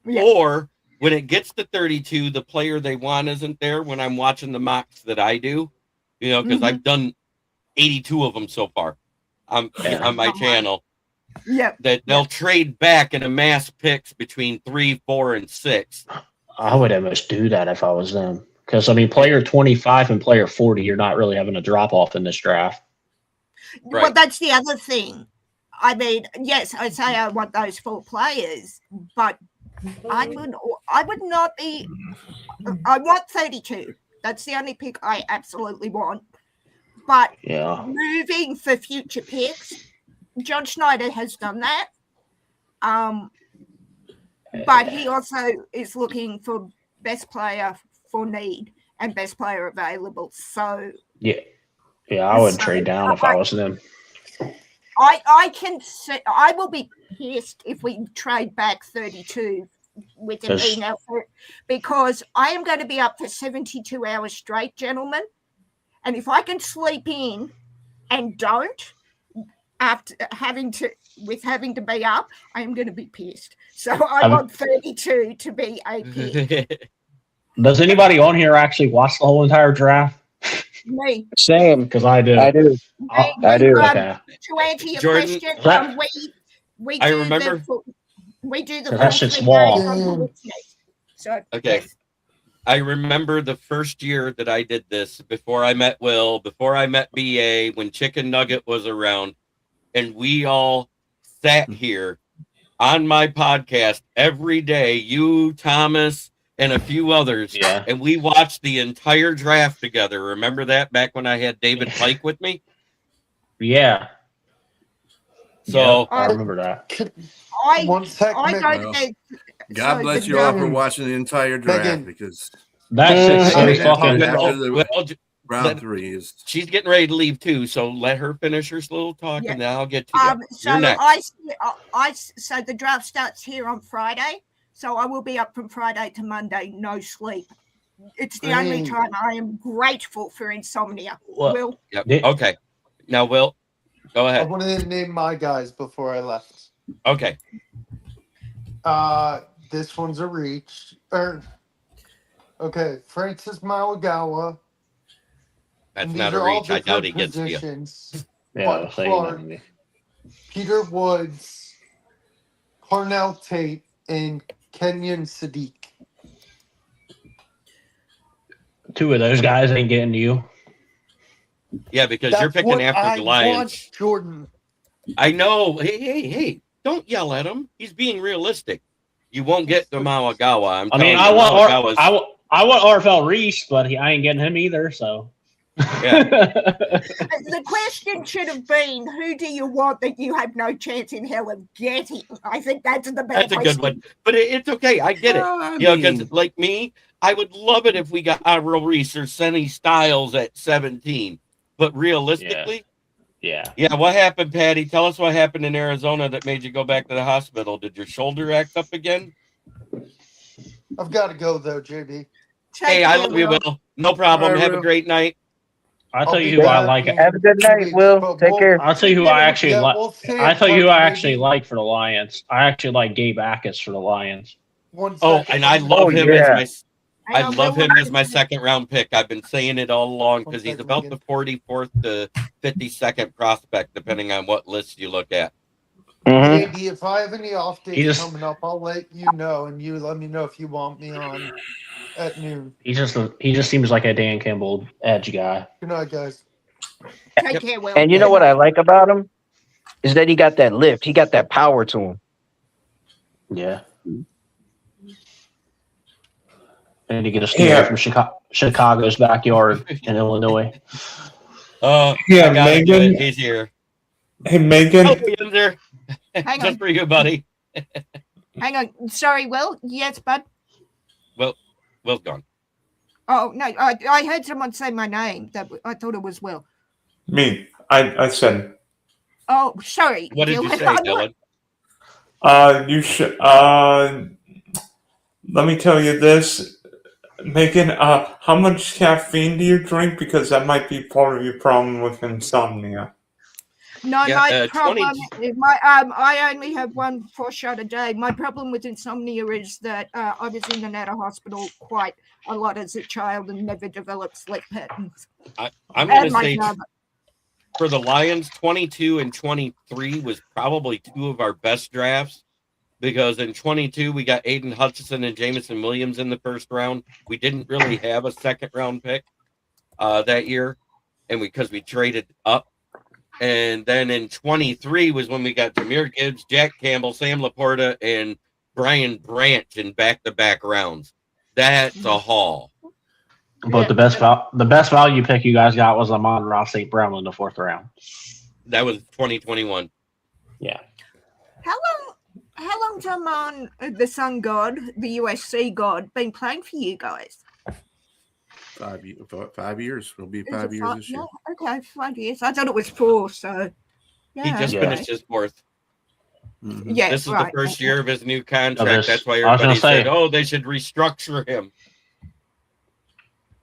or when it gets to 32, the player they want isn't there. When I'm watching the mocks that I do, because I've done 82 of them so far on my channel. Yeah, that they'll trade back and amass picks between 3, 4, and 6. I would almost do that if I was them. Because, I mean, player 25 and player 40, you're not really having a drop off in this draft. Right. Well, that's the other thing. I mean, yes, I say I want those 4 players, but I would not be. I want 32. That's the only pick I absolutely want. But moving for future picks, John Schneider has done that. But he also is looking for best player for need and best player available. So I would trade down if I was them. I can say I will be pissed if we trade back 32 with it being out there, because I am going to be up for 72 hours straight, gentlemen. And if I can sleep in and don't after having to be up, I am going to be pissed. So I want 32 to be a pick. Does anybody on here actually watch the whole entire draft? Me. Same. Because I do. I do. I do. Okay. To answer your Jordan, question, we do I remember. We do the That shit's small. So okay. I remember the first year that I did this, before I met Will, before I met BA, when Chicken Nugget was around, and we all sat here on my podcast every day, you, Thomas, and a few others, and we watched the entire draft together. Remember that, back when I had David Pike with me? Yeah. So I remember that. God bless you all for watching the entire draft, because that's fucking round 3 is. She's getting ready to leave too, so let her finish her little talk, and then I'll get to you. So so the draft starts here on Friday, so I will be up from Friday to Monday, no sleep. It's the only time I am grateful for insomnia. Will? Yep. Okay. Now, Will, go ahead. I wanted to name my guys before I left. Okay. This one's a reach. Okay, Francis Mawagawa. That's not a reach. I doubt he gets to you. But Clark, Peter Woods, Cornell Tate, and Kenyon Sadiq. 2 of those guys ain't getting you. Yeah, because you're picking after the Lions. Jordan. I know. Hey. Don't yell at him. He's being realistic. You won't get the Mawagawa. I want RFL Reese, but I ain't getting him either, so. Yeah. The question should have been, who do you want that you have no chance in hell of getting? I think that's the best. That's a good one. But it's okay. I get it. Because like me, I would love it if we got Avril Reese or Senny Styles at 17. But realistically, yeah. What happened, Patty? Tell us what happened in Arizona that made you go back to the hospital. Did your shoulder act up again? I've got to go though, JB. Hey, I love you, Will. No problem. Have a great night. I'll tell you who I like. Have a good night, Will. Take care. I'll tell you who I actually like. I'll tell you who I actually like for the Lions. I actually like Gabe Akis for the Lions. And I love him as my second round pick. I've been saying it all along because he's about the 44th to 52nd prospect, depending on what list you look at. Maybe if I have any off days coming up, I'll let you know, and you let me know if you want me on at noon. He just seems like a Dan Kimball edge guy. Good night, guys. Take care, Will. And you know what I like about him is that he got that lift. He got that power to him. Yeah. And to get a steal from Chicago's backyard in Illinois. Megan. He's here. Hey, Megan. Oh, he's there. Hang Just on. for you, buddy. Hang on. Sorry, Will. Yes, bud. Will's gone. Oh, no. I heard someone say my name. I thought it was Will. Me. I said. Oh, sorry. What did you say, Dylan? You should. Let me tell you this, Megan. How much caffeine do you drink? Because that might be part of your problem with insomnia. No, Yeah, my problem 20 is I only have 1 4 shot a day. My problem with insomnia is that I was in and out of hospital quite a lot as a child and never developed sleep patterns. I'm going to say for the Lions, 22 and 23 was probably 2 of our best drafts, because in 22 we got Aiden Hutchinson and Jameson Williams in the first round. We didn't really have a second round pick that year, and because we traded up. And then in 23 was when we got Jahmyr Gibbs, Jack Campbell, Sam Laporta, and Brian Branch in back-to-back rounds. That's a haul. But the best value pick you guys got was Amon-Ra St. Brown in the 4th round. That was 2021. Yeah. How long's Amon, the Sun God, the USC God, been playing for you guys? 5 years. It'll be 5 years this year. Yeah, okay, 5 years. I thought it was 4, so he just finished his 4th. Mm-hmm. Yeah, this is the first year of his new contract. That's why everybody said, "Oh, they should restructure him."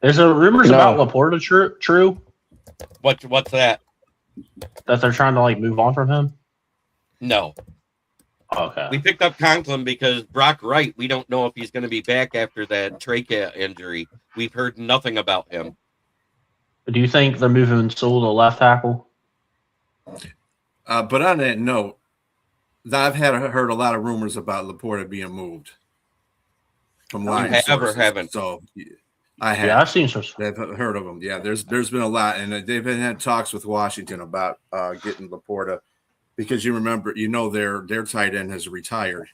There's rumors about Laporta true. What's that? That they're trying to like move on from him? No. Okay. We picked up Conklin because Brock Wright, we don't know if he's going to be back after that trachea injury. We've heard nothing about him. Do you think they're moving Sewell to left tackle? But on that note, I've heard a lot of rumors about Laporta being moved from Lions. Have or haven't? So I have. Yeah, I've seen some. They've heard of them. Yeah, there's been a lot, and they've had talks with Washington about getting Laporta, because you know their tight end has retired,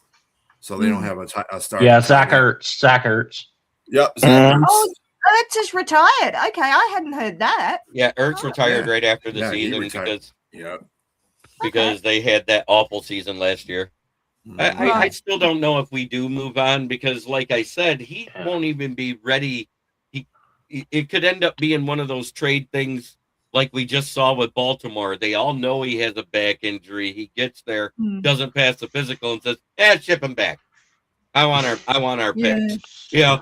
so they don't have a start. Yeah, Zach Ertz. Yep. Oh, Ertz is retired. Okay, I hadn't heard that. Yeah, Ertz retired right after the season because they had that awful season last year. I still don't know if we do move on, because, like I said, he won't even be ready. It could end up being one of those trade things like we just saw with Baltimore. They all know he has a back injury. He gets there, doesn't pass the physical, and says, ship him back. I want our pick. Yeah.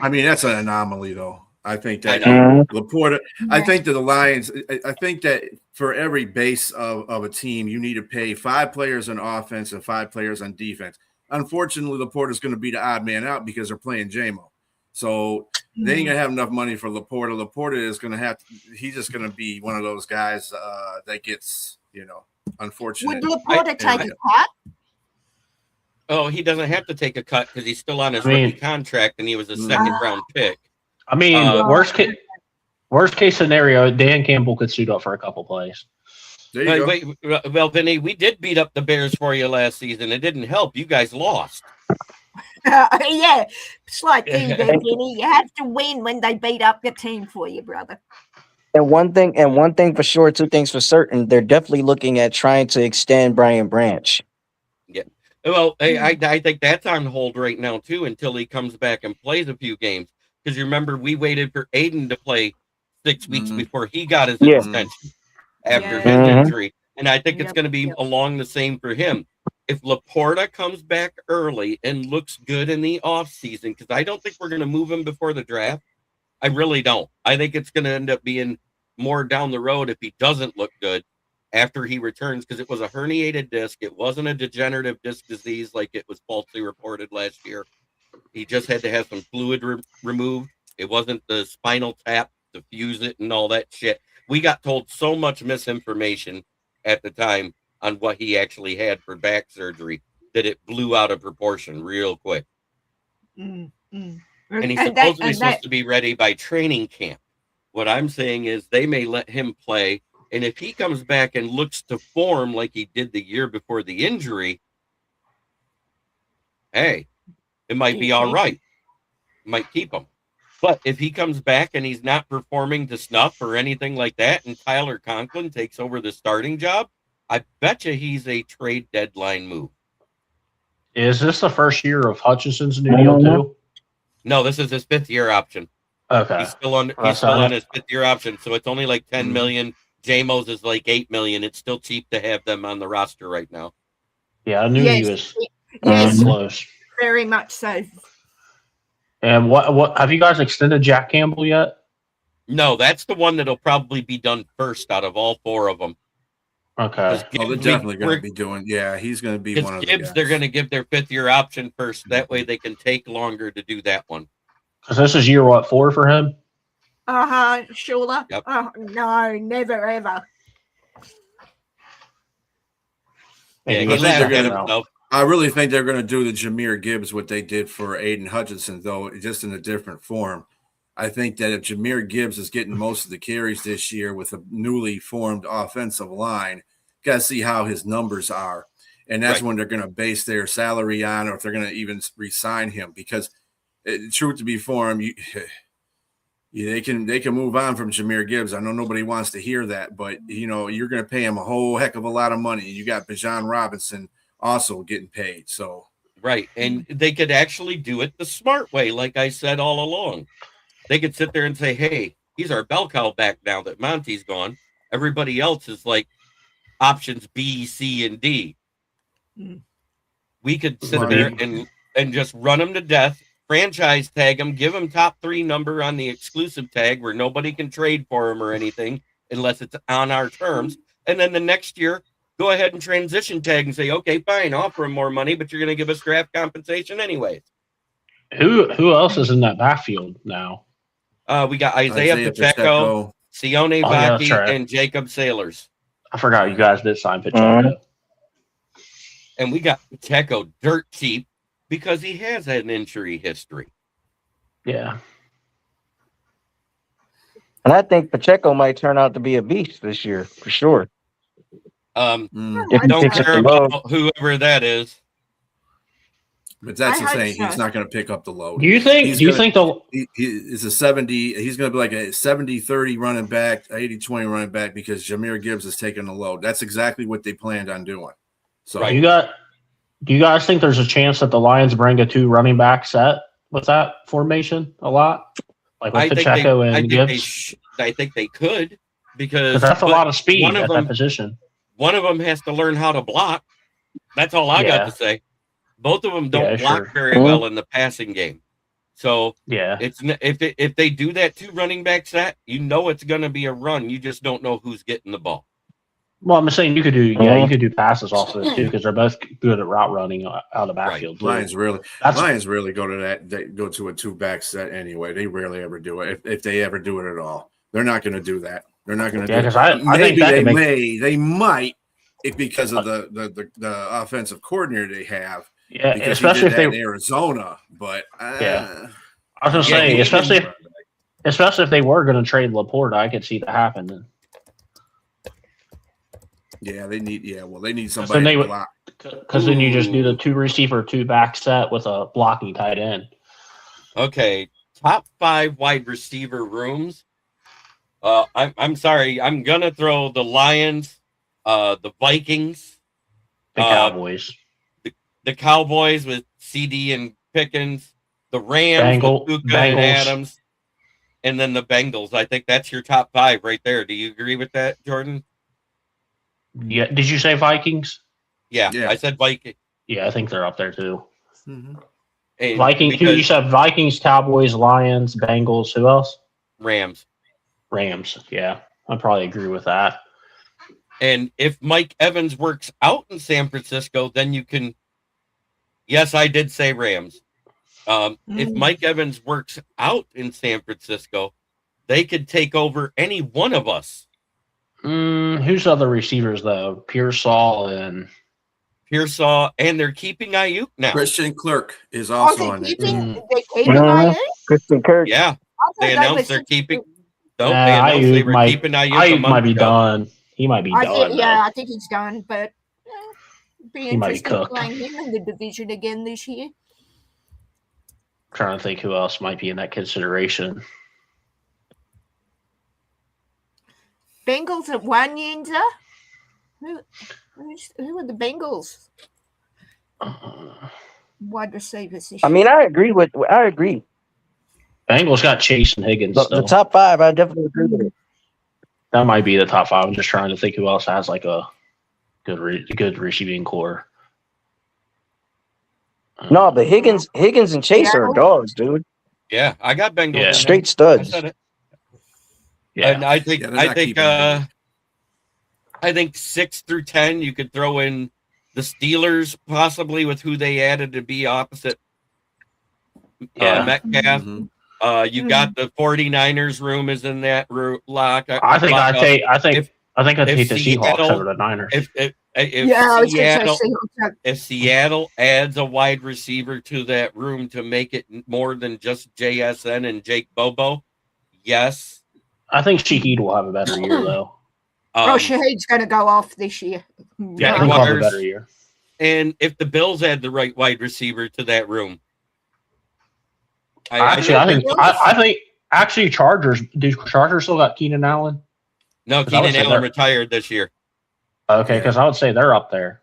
I mean, that's an anomaly, though. I think that Laporta, I think that the Lions, I think that for every base of a team, you need to pay 5 players on offense and 5 players on defense. Unfortunately, Laporta's going to be the odd man out because they're playing JMO. So they ain't gonna have enough money for Laporta. Laporta is gonna he's just gonna be one of those guys that gets, unfortunate. Would Laporta take a cut? Oh, he doesn't have to take a cut because he's still on his rookie contract, and he was a second-round pick. I mean, worst case scenario, Dan Campbell could suit up for a couple plays. There you go. Well, Vinny, we did beat up the Bears for you last season. It didn't help. You guys lost. Yeah, it's like Vinny. You have to win when they beat up the team for you, brother. And one thing for sure, 2 things for certain, they're definitely looking at trying to extend Brian Branch. Yeah. Well, I think that's on hold right now, too, until he comes back and plays a few games. Because you remember, we waited for Aiden to play 6 weeks before he got his extension after his injury. And I think it's going to be along the same for him. If Laporta comes back early and looks good in the offseason, because I don't think we're going to move him before the draft. I really don't. I think it's going to end up being more down the road if he doesn't look good after he returns, because it was a herniated disc. It wasn't a degenerative disc disease like it was falsely reported last year. He just had to have some fluid removed. It wasn't the spinal tap to fuse it and all that shit. We got told so much misinformation at the time on what he actually had for back surgery that it blew out of proportion real quick. And he's supposedly supposed to be ready by training camp. What I'm saying is they may let him play, and if he comes back and looks to form like he did the year before the injury, hey, it might be all right. Might keep him. But if he comes back and he's not performing to snuff or anything like that, and Tyler Conklin takes over the starting job, I bet you he's a trade deadline move. Is this the first year of Hutchinson's new deal too? No, this is his 5th year option. Okay. He's still on his 5th year option, so it's only like $10 million. J-Mo's is like $8 million. It's still cheap to have them on the roster right now. Yeah, I knew he was Yes, close. very much so. And what have you guys extended Jack Campbell yet? No, that's the one that'll probably be done first out of all 4 of them. Okay. They're definitely going to be doing. Yeah, he's going to be one of the guys. They're going to give their 5th-year option first. That way they can take longer to do that one. Because this is year 4 for him? Sure. Yep. Oh, no, never ever. Yeah, he laughed at himself. I really think they're going to do the Jahmyr Gibbs what they did for Aiden Hutchinson, though, just in a different form. I think that if Jahmyr Gibbs is getting most of the carries this year with a newly formed offensive line, got to see how his numbers are. And that's when they're going to base their salary on, or if they're going to even re-sign him. Because, truth to be formed, they can move on from Jahmyr Gibbs. I know nobody wants to hear that, but, you're going to pay him a whole heck of a lot of money. You got Bijan Robinson also getting paid. So right. And they could actually do it the smart way, like I said all along. They could sit there and say, hey, he's our bell cow back now that Monty's gone. Everybody else is like options B, C, and D. We could sit there and just run them to death, franchise tag them, give them top 3 number on the exclusive tag where nobody can trade for them or anything unless it's on our terms. And then the next year, go ahead and transition tag and say, okay, fine, offer him more money, but you're going to give us draft compensation anyways. Who else is in that backfield now? We got Isaiah Pacheco, Sione Vaki, and Jacob Sailors. I forgot you guys did sign Pacheco. And we got Pacheco dirt cheap because he has an injury history. Yeah. And I think Pacheco might turn out to be a beast this year, for sure. Don't care about whoever that is. But that's the thing. He's not going to pick up the load. Do you think he's a 70? He's going to be like a 70-30 running back, 80-20 running back because Jahmyr Gibbs is taking the load. That's exactly what they planned on doing. So do you guys think there's a chance that the Lions bring a 2 running back set with that formation a lot? Like with Pacheco and Gibbs? I think they could because that's a lot of speed at that position. One of them has to learn how to block. That's all I got to say. Both of them don't block very well in the passing game. So it's if they do that 2 running back set, it's going to be a run. You just don't know who's getting the ball. Well, I'm saying you could do passes also too because they're both good at route running out of the backfield. Lions really go to that. They go to a 2-back set anyway. They rarely ever do it if they ever do it at all. They're not going to do that. They're not going to do it. I think they might because of the offensive coordinator they have. Yeah, because especially if they in Arizona, but I was gonna say, especially if they were going to trade Laporta, I could see that happening. Yeah, they need somebody to block. Because then you just do the 2 receiver, 2 back set with a blocking tight end. Okay, top 5 wide receiver rooms. I'm sorry, I'm gonna throw the Lions, the Vikings, the Cowboys. The Cowboys with CD and Pickens, the Rams with Luka and Adams, and then the Bengals. I think that's your top 5 right there. Do you agree with that, Jordan? Yeah. Did you say Vikings? Yeah. I said Vikings. Yeah, I think they're up there too. Mm-hmm. Vikings. You said Vikings, Cowboys, Lions, Bengals. Who else? Rams. Yeah, I probably agree with that. And if Mike Evans works out in San Francisco, then you can. Yes, I did say Rams. If Mike Evans works out in San Francisco, they could take over any one of us. Who's other receivers though? Pearsall, and they're keeping Ayuk now. Christian Kirk is also on it. Christian Kirk. Yeah, they announced they're keeping. No, they announced they were keeping Ayuk. Ayuk might be done. He might be done. I think he's done, but be interesting playing him in the division again this year. I'm trying to think who else might be in that consideration. Bengals at Wanyinza. Who are the Bengals? Wide receivers. I mean, I agree. Bengals got Chase and Higgins. The top 5, I definitely agree with it. That might be the top 5. I'm just trying to think who else has like a good receiving core. No, but Higgins and Chase are dogs, dude. Yeah, I got Bengals. Yeah. Straight studs. I said it. Yeah. And I think I think 6 through 10 you could throw in the Steelers possibly with who they added to be opposite Metcalf. You got the 49ers room is in that lock. I think I'd take the Seahawks over the Niners. If Seattle adds a wide receiver to that room to make it more than just JSN and Jake Bobo, yes. I think Shaheed will have a better year though. Shaheed's going to go off this year. Yeah, I think he'll have a better year. And if the Bills add the right wide receiver to that room, I think Chargers. Do Chargers still got Keenan Allen? No, Keenan Allen retired this year. Okay, because I would say they're up there.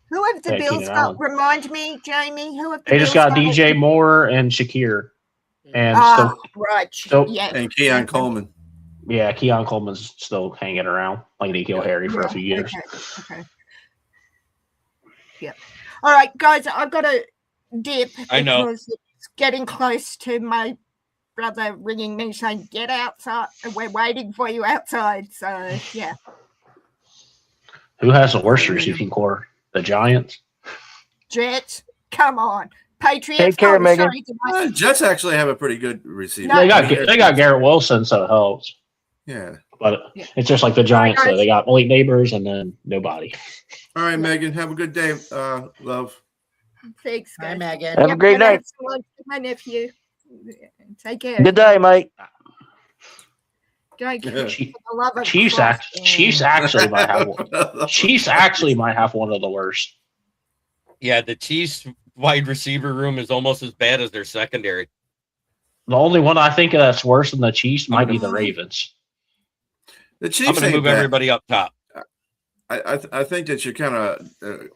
Who have the Bills got? Remind me, Jamie. Who have the They Bills just got DJ Moore and Shakir, and and Keon Coleman. Yeah, Keon Coleman's still hanging around like N'Keal Harry for a few years. Okay. Yeah. All right, guys, I've got to dip. I know. Because it's getting close to my brother ringing me saying, "Get outside. We're waiting for you outside." So, yeah. Who has the worst receiving core? The Giants? Jets? Come on. Patriots? Take care, Megan. Jets actually have a pretty good receiver. They got Garrett Wilson, so it helps. Yeah. But it's just like the Giants, though. They got Malik Neighbors and then nobody. All right, Megan. Have a good day, love. Thanks, guys. Hi, Megan. Have a great night. My nephew. Take care. Good day, Mike. Chiefs actually might have one. Chiefs actually might have one of the worst. Yeah, the Chiefs wide receiver room is almost as bad as their secondary. The only one I think that's worse than the Chiefs might be the Ravens. The Chiefs. I'm going to move everybody up top. I think that you're kind of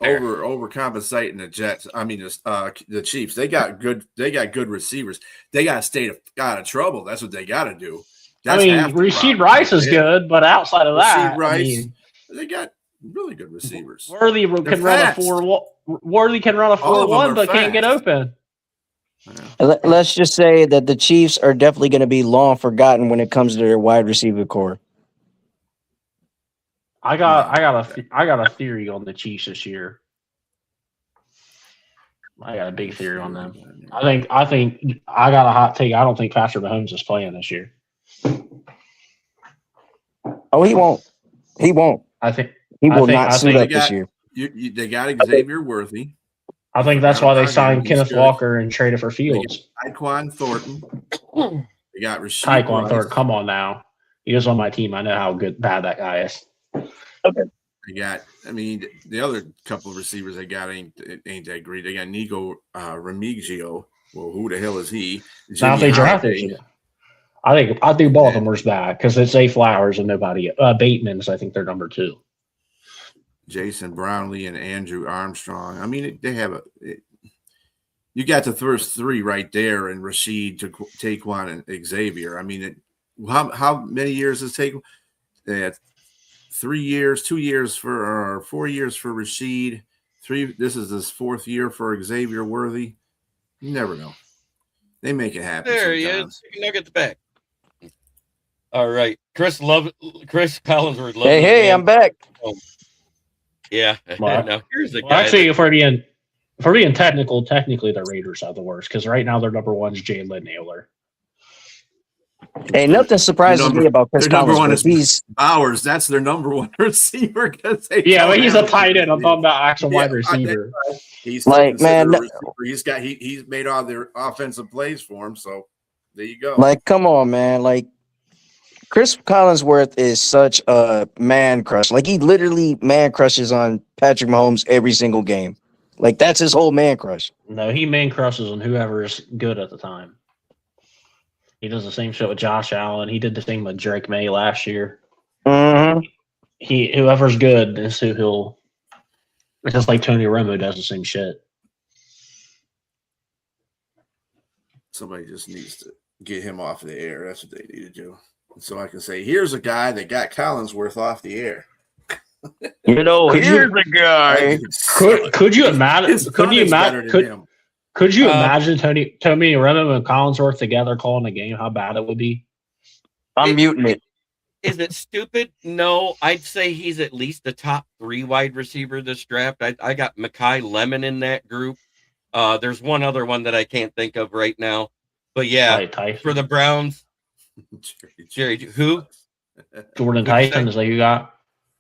overcompensating the Jets. I mean, the Chiefs. They got good receivers. They got to stay out of trouble. That's what they got to do. Rasheed Rice is good, but outside of that, they got really good receivers. Worthy can run a 4-1, but can't get open. Let's just say that the Chiefs are definitely going to be long forgotten when it comes to their wide receiver core. I got a theory on the Chiefs this year. I got a big theory on them. I think I got a hot take. I don't think Patrick Mahomes is playing this year. Oh, he won't. I think he will not suit up this year. They got Xavier Worthy. I think that's why they signed Kenneth Walker and traded for Fields. Tyquan Thornton. They got Rasheed Tyquan Thornton. Come on now. He was on my team. I know how bad that guy is. Okay. The other couple of receivers they got ain't that great. They got Nico Remigio. Well, who the hell is he? Now if they drafted him. I think Baltimore's bad because it's Zay Flowers and nobody. Bateman's, I think they're number 2. Jason Brownlee and Andrew Armstrong. I mean, they have you got the first 3 right there, and Rasheed, Tyquan, and Xavier. I mean, how many years does Tyquan? 3 years, 2 years for 4 years for Rasheed. 3. This is his 4th year for Xavier Worthy. You never know. They make it happen. There sometimes. he is. You get the back. All right, Chris Collinsworth. Hey, I'm back. Yeah. Well, now here's the guy. Actually, if we're being technical, technically the Raiders are the worst because right now their number 1 is Jalen Naylor. Hey, nothing surprises me about Chris Collinsworth. He's Bowers. That's their number 1 receiver. But he's a tight end. I'm talking about actual wide receiver. He's like, man, he's made all their offensive plays for him. So there you go. Like, come on, man. Like, Chris Collinsworth is such a man crush. Like, he literally man crushes on Patrick Mahomes every single game. Like, that's his whole man crush. No, he man crushes on whoever is good at the time. He does the same shit with Josh Allen. He did the thing with Drake May last year. Mm-hmm. Whoever's good is who he'll. It's just like Tony Romo does the same shit. Somebody just needs to get him off the air. That's what they need to do. So I can say, here's a guy that got Collinsworth off the air. Here's a guy. Could you imagine? Could you imagine Tony Romo and Collinsworth together calling a game? How bad it would be. I'm muting it. Is it stupid? No, I'd say he's at least the top 3 wide receiver this draft. I got Mekhi Lemon in that group. There's one other one that I can't think of right now. But yeah, for the Browns, Jerry, who? Jordan Tyson is that you got?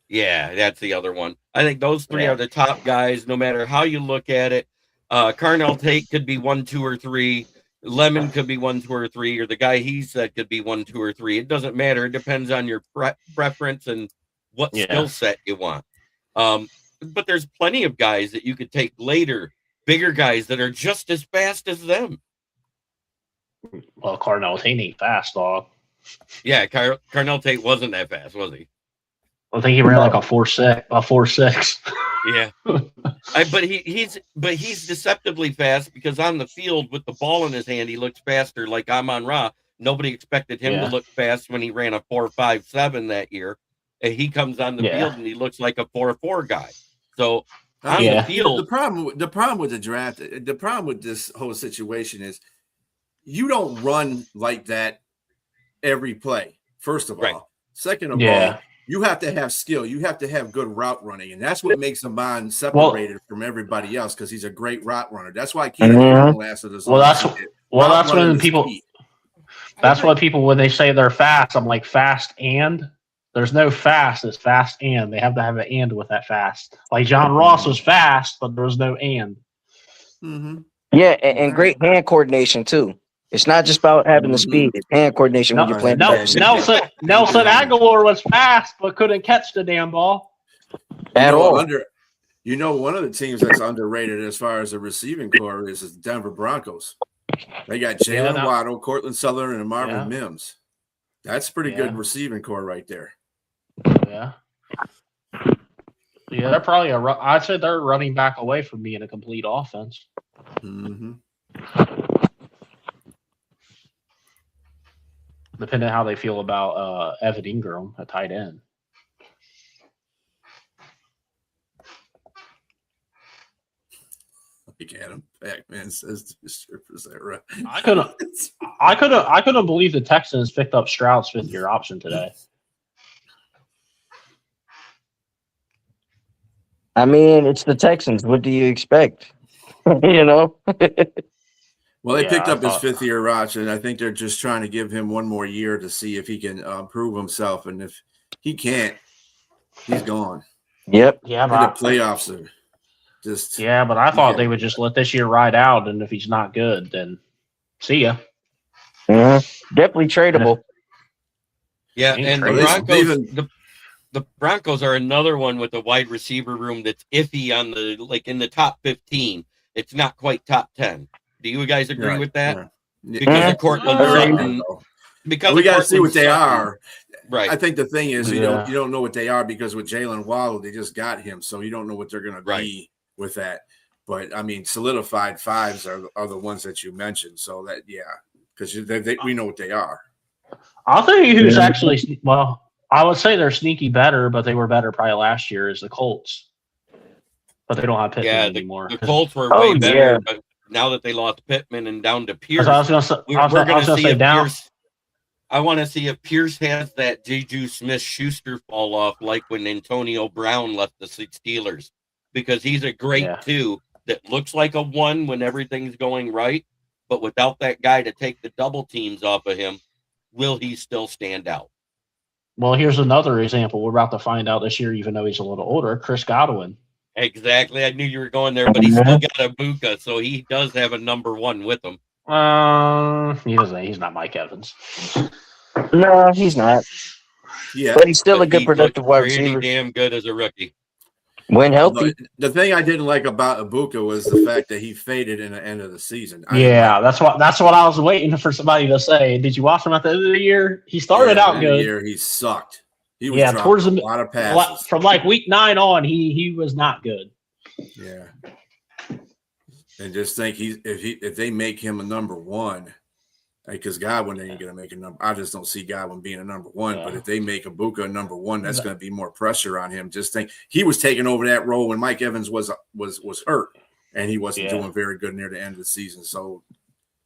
Yeah, that's the other one. I think those 3 are the top guys, no matter how you look at it. Carnell Tate could be 1, 2, or 3. Lemon could be 1, 2, or 3, or the guy he said could be 1, 2, or 3. It doesn't matter. It depends on your preference and what skill set you want. But there's plenty of guys that you could take later, bigger guys that are just as fast as them. Well, Carnell Tate ain't fast, dog. Yeah, Carnell Tate wasn't that fast, was he? I think he ran like a 4.6. Yeah, but he's deceptively fast because on the field with the ball in his hand, he looks faster. Like Amon-Ra, nobody expected him to look fast when he ran a 4.57 that year. And he comes on the field and he looks like a 4.4 guy. So on the field, the problem with the draft, the problem with this whole situation is you don't run like that every play. First of all, second of all. You have to have skill. You have to have good route running, and that's what makes Amon separated from everybody else because he's a great route runner. That's why Keenan Allen lasted as long as he did. That's when people. That's why people when they say they're fast, I'm like fast and. There's no fast. It's fast and. They have to have an and with that fast. Like John Ross was fast, but there was no and. Mm-hmm. Yeah, and great hand coordination too. It's not just about having the speed; it's hand coordination when you're playing. Nelson Aguilar was fast, but couldn't catch the damn ball at all. One of the teams that's underrated as far as the receiving core is the Denver Broncos. They got Jalen Waddle, Cortland Sutherland, and Marvin Mims. That's pretty good receiving core right there. Yeah. Yeah, they're probably I'd say they're running back away from being a complete offense. Mm-hmm. Depending on how they feel about Evan Ingram at tight end. Like Adam Pac-Man says to his strippers, that right? I couldn't believe the Texans picked up Stroud's 5th-year option today. I mean, it's the Texans. What do you expect? You know? Well, they picked up his 5th-year option. I think they're just trying to give him one more year to see if he can prove himself. And if he can't, he's gone. Yep. Yeah, but the playoffs are just. Yeah, but I thought they would just let this year ride out, and if he's not good, then see ya. Mm-hmm. Definitely tradable. Yeah, and the Broncos are another one with a wide receiver room that's iffy on in the top 15. It's not quite top 10. Do you guys agree with that? Yeah. Because of Cortland Sutton. Because we got to see what they are. Right. I think the thing is you don't know what they are because with Jalen Waddle, they just got him, so you don't know what they're going to be with that. But I mean, solidified 5s are the ones that you mentioned. So that because we know what they are. I'll tell you who's actually I would say they're sneaky better, but they were better probably last year. Is the Colts, but they don't have Pittman anymore. The Colts were way better, but now that they lost Pittman and down to Pierce, we're going to see if Pierce. I want to see if Pierce has that Juju Smith-Schuster fall off like when Antonio Brown left the Steelers, because he's a great 2 that looks like a 1 when everything's going right, but without that guy to take the double teams off of him, will he still stand out? Well, here's another example. We're about to find out this year, even though he's a little older, Chris Godwin. Exactly. I knew you were going there, but he's still got a Buka, so he does have a number 1 with him. He doesn't. He's not Mike Evans. No, he's not. Yeah, but he's still a good, productive wide receiver. Damn good as a rookie. When healthy. The thing I didn't like about Ibuka was the fact that he faded in the end of the season. That's what I was waiting for somebody to say. Did you watch him at the end of the year? He started out good. The year he sucked. He was towards a lot of passes. From like week 9 on, he was not good. Yeah. And just think if they make him a number 1, because Godwin ain't going to make a number. I just don't see Godwin being a number one. But if they make Ibuka a number one, that's going to be more pressure on him. Just think he was taking over that role when Mike Evans was hurt, and he wasn't doing very good near the end of the season. So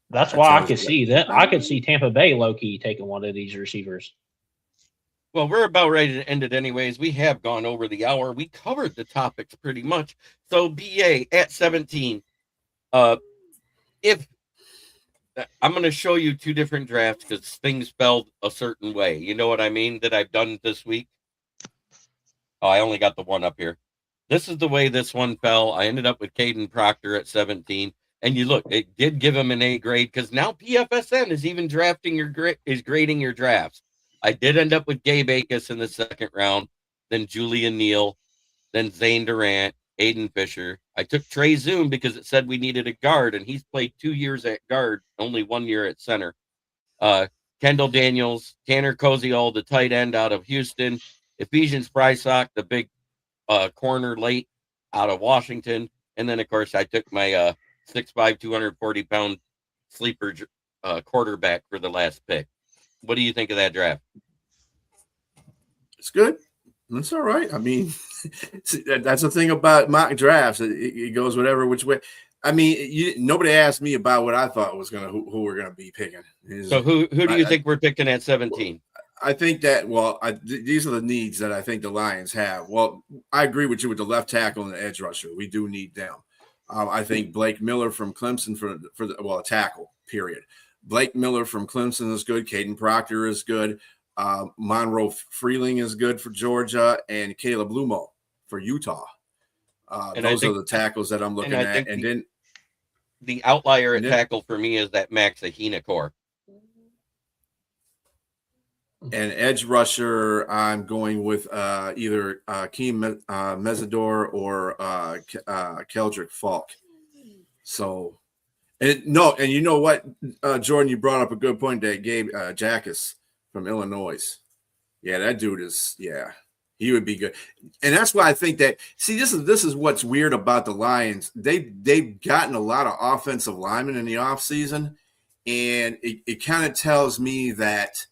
that's why I could see that. I could see Tampa Bay low-key taking one of these receivers. Well, we're about ready to end it anyways. We have gone over the hour. We covered the topics pretty much. So BA at 17. If I'm going to show you two different drafts because things spelled a certain way. You know what I mean? That I've done this week. Oh, I only got the one up here. This is the way this one fell. I ended up with Caden Proctor at 17. And you look, it did give him an A grade because now PFSN is even grading your drafts. I did end up with Gabe Akis in the second round, then Julian Neal, then Zane Durant, Aiden Fisher. I took Trey Zoom because it said we needed a guard, and he's played 2 years at guard, only 1 year at center. Kendall Daniels, Tanner Koziol, the tight end out of Houston, Ephesians Prysock, the big corner late out of Washington, and then, of course, I took my 6'5", 240-pound sleeper quarterback for the last pick. What do you think of that draft? It's good. It's all right. I mean, that's the thing about mock drafts. It goes which way. I mean, nobody asked me about what I thought was who we're gonna be picking. So who do you think we're picking at 17? I think that these are the needs that I think the Lions have. Well, I agree with you with the left tackle and the edge rusher. We do need them. I think Blake Miller from Clemson for a tackle. Period. Blake Miller from Clemson is good. Caden Proctor is good. Monroe Freeling is good for Georgia, and Caleb Lumo for Utah. Those are the tackles that I'm looking at. And then the outlier at tackle for me is that Max Ahinakor. And edge rusher, I'm going with either Keem Mesidor or Keldrick Falk. So, and you know what, Jordan, you brought up a good point that Gabe Jackus from Illinois. Yeah, that dude he would be good. And that's why I think that, see, this is what's weird about the Lions. They've gotten a lot of offensive linemen in the offseason, and it kind of tells me that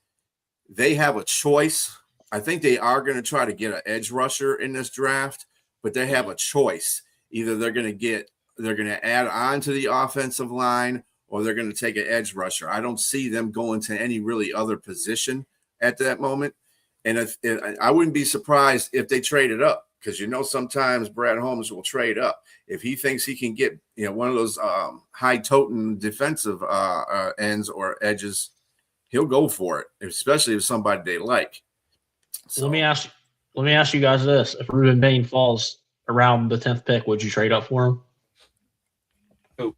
they have a choice. I think they are going to try to get an edge rusher in this draft, but they have a choice. Either they're going to add on to the offensive line, or they're going to take an edge rusher. I don't see them going to any really other position at that moment. And I wouldn't be surprised if they traded up, because sometimes Brad Holmes will trade up if he thinks he can get one of those high-toting defensive ends or edges. He'll go for it, especially if somebody they like. So, let me ask you guys this: if Ruben Bain falls around the 10th pick, would you trade up for him? Who?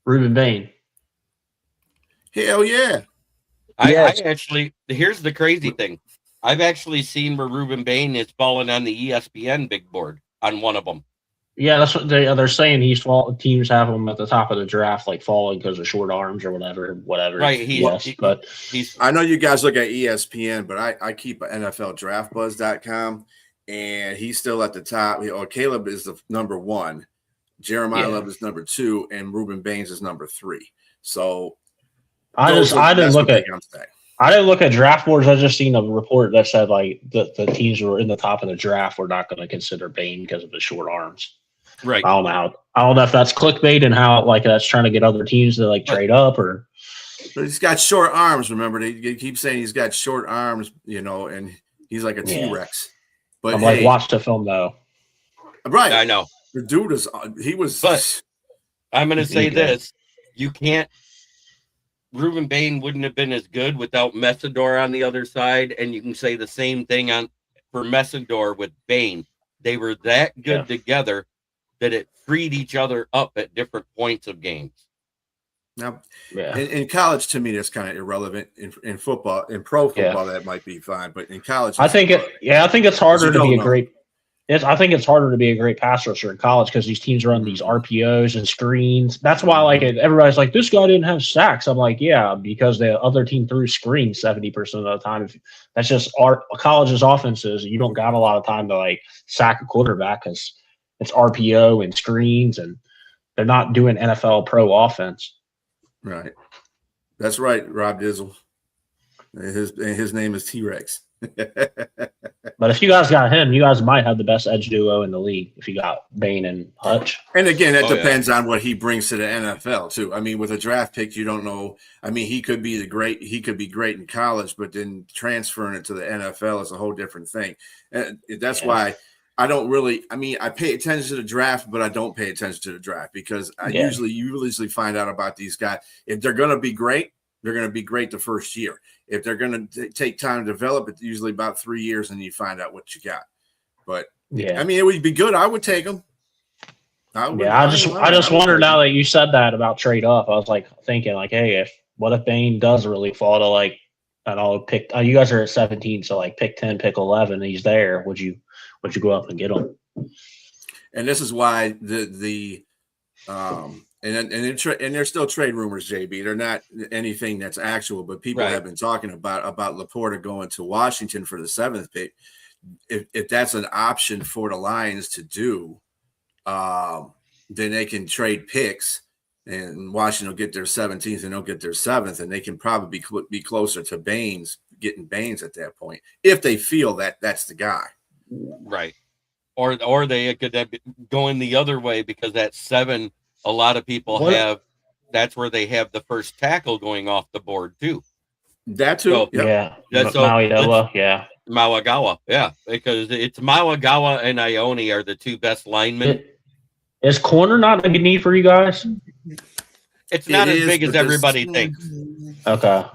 Ruben Bain. Hell yeah! I actually, here's the crazy thing. I've actually seen where Ruben Bain is falling on the ESPN big board on one of them. Yeah, that's what they're saying. Teams have him at the top of the draft, like falling because of short arms or whatever. Right. But I know you guys look at ESPN, but I keep NFLDraftBuzz.com, and he's still at the top. Caleb is the number 1, Jeremiah Love is number 2, and Ruben Baines is number 3. So I didn't look at draft boards. I just seen a report that said like the teams who were in the top of the draft were not going to consider Bain because of his short arms. Right. I don't know if that's clickbait and how like that's trying to get other teams to like trade up or. But he's got short arms. Remember, they keep saying he's got short arms, and he's like a T-Rex. But I'm watch the film though. Right. I know. The dude But I'm going to say this: you can't. Ruben Bain wouldn't have been as good without Mesidor on the other side, and you can say the same thing for Mesidor with Bain. They were that good together that it freed each other up at different points of games. Now, in college, to me, that's kind of irrelevant. In football, in pro football, that might be fine, but in college, I think it's harder to be a great. I think it's harder to be a great pass rusher in college because these teams run these RPOs and screens. That's why, everybody's like, this guy didn't have sacks. I'm like, yeah, because the other team threw screens 70% of the time. That's just college's offenses. You don't got a lot of time to sack a quarterback because it's RPO and screens, and they're not doing NFL pro offense. Right. That's right, Rob Dizzle. His name is T-Rex. But if you guys got him, you guys might have the best edge duo in the league if you got Bain and Hutch. And again, that depends on what he brings to the NFL too. I mean, with a draft pick, you don't know. I mean, he could be great in college, but then transferring it to the NFL is a whole different thing. And that's why I don't really. I mean, I pay attention to the draft, but I don't pay attention to the draft because you usually find out about these guys. If they're going to be great, they're going to be great the first year. If they're going to take time to develop, it's usually about 3 years, and you find out what you got. But I mean, it would be good. I would take them. I just wondered now that you said that about trade up. I was like thinking, like, hey, what if Bain does really fall to like, I don't know, pick? You guys are at 17, so like pick 10, pick 11. He's there. Would you go up and get him? And this is why and there's still trade rumors, JB. They're not anything that's actual, but people have been talking about Laporta going to Washington for the 7th pick. If that's an option for the Lions to do, then they can trade picks, and Washington will get their 17th and they'll get their 7th, and they can probably be closer to getting Baines at that point if they feel that that's the guy. Right. Or they could go in the other way because that 7. A lot of people that's where they have the first tackle going off the board too. That too. So, Mauagawa, because it's Mauagawa and Ione are the 2 best linemen. Is corner not a good need for you guys? It's not as big as everybody thinks. Okay.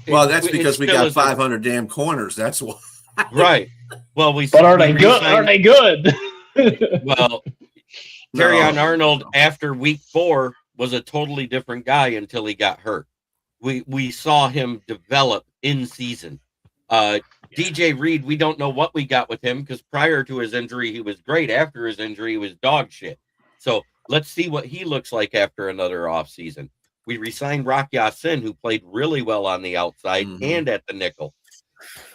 Well, that's because we got 500 damn corners. That's why. Right. Well, but are they good? Are they good? Well, Terrion Arnold after week 4 was a totally different guy until he got hurt. We saw him develop in season. DJ Reed, we don't know what we got with him because prior to his injury, he was great. After his injury, he was dog shit. So let's see what he looks like after another offseason. We re-signed Rock Ya-Sin, who played really well on the outside and at the nickel.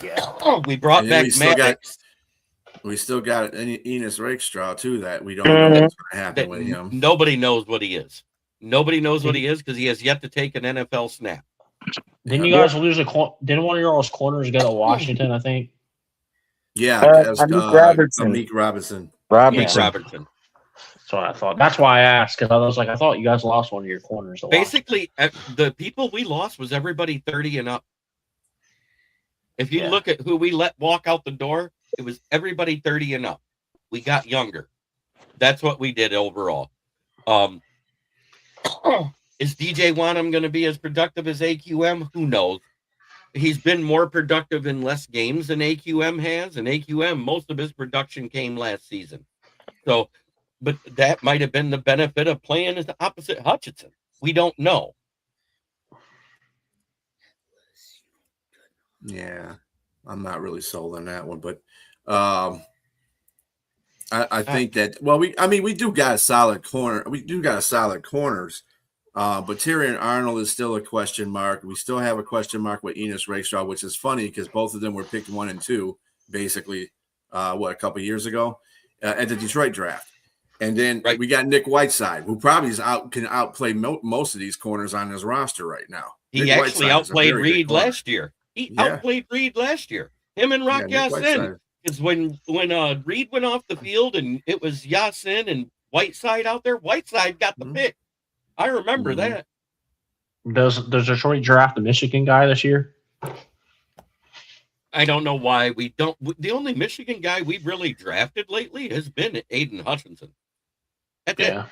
Yeah. We brought back Maddox. We still got Enos Rakestraw too that we don't know what's going to happen with him. Nobody knows what he is. Nobody knows what he is because he has yet to take an NFL snap. Didn't you guys lose didn't one of your corners go to Washington, I think? Yeah, Amik Robinson. Robertson. So I thought. That's why I asked, because I was like, I thought you guys lost one of your corners. Basically, the people we lost was everybody 30 and up. If you look at who we let walk out the door, it was everybody 30 and up. We got younger. That's what we did overall. Is DJ Wanham going to be as productive as AQM? Who knows? He's been more productive in less games than AQM has, and AQM, most of his production came last season. So, but that might have been the benefit of playing as the opposite Hutchinson. We don't know. Yeah, I'm not really sold on that one, but I think that we do got a solid corner. We do got a solid corners, but Terrion Arnold is still a question mark. We still have a question mark with Enos Rakestraw, which is funny because both of them were picked 1 and 2, basically. A couple of years ago at the Detroit draft, and then we got Nick Whiteside, who probably can outplay most of these corners on his roster right now. He Nick actually outplayed Reed last year. He outplayed Reed last year. Him and Rock Ya-Sin. Because when Reed went off the field and it was Ya-Sin and Whiteside out there, Whiteside got the pick. I remember that. Does Detroit draft the Michigan guy this year? I don't know why we don't. The only Michigan guy we've really drafted lately has been Aiden Hutchinson. That's it.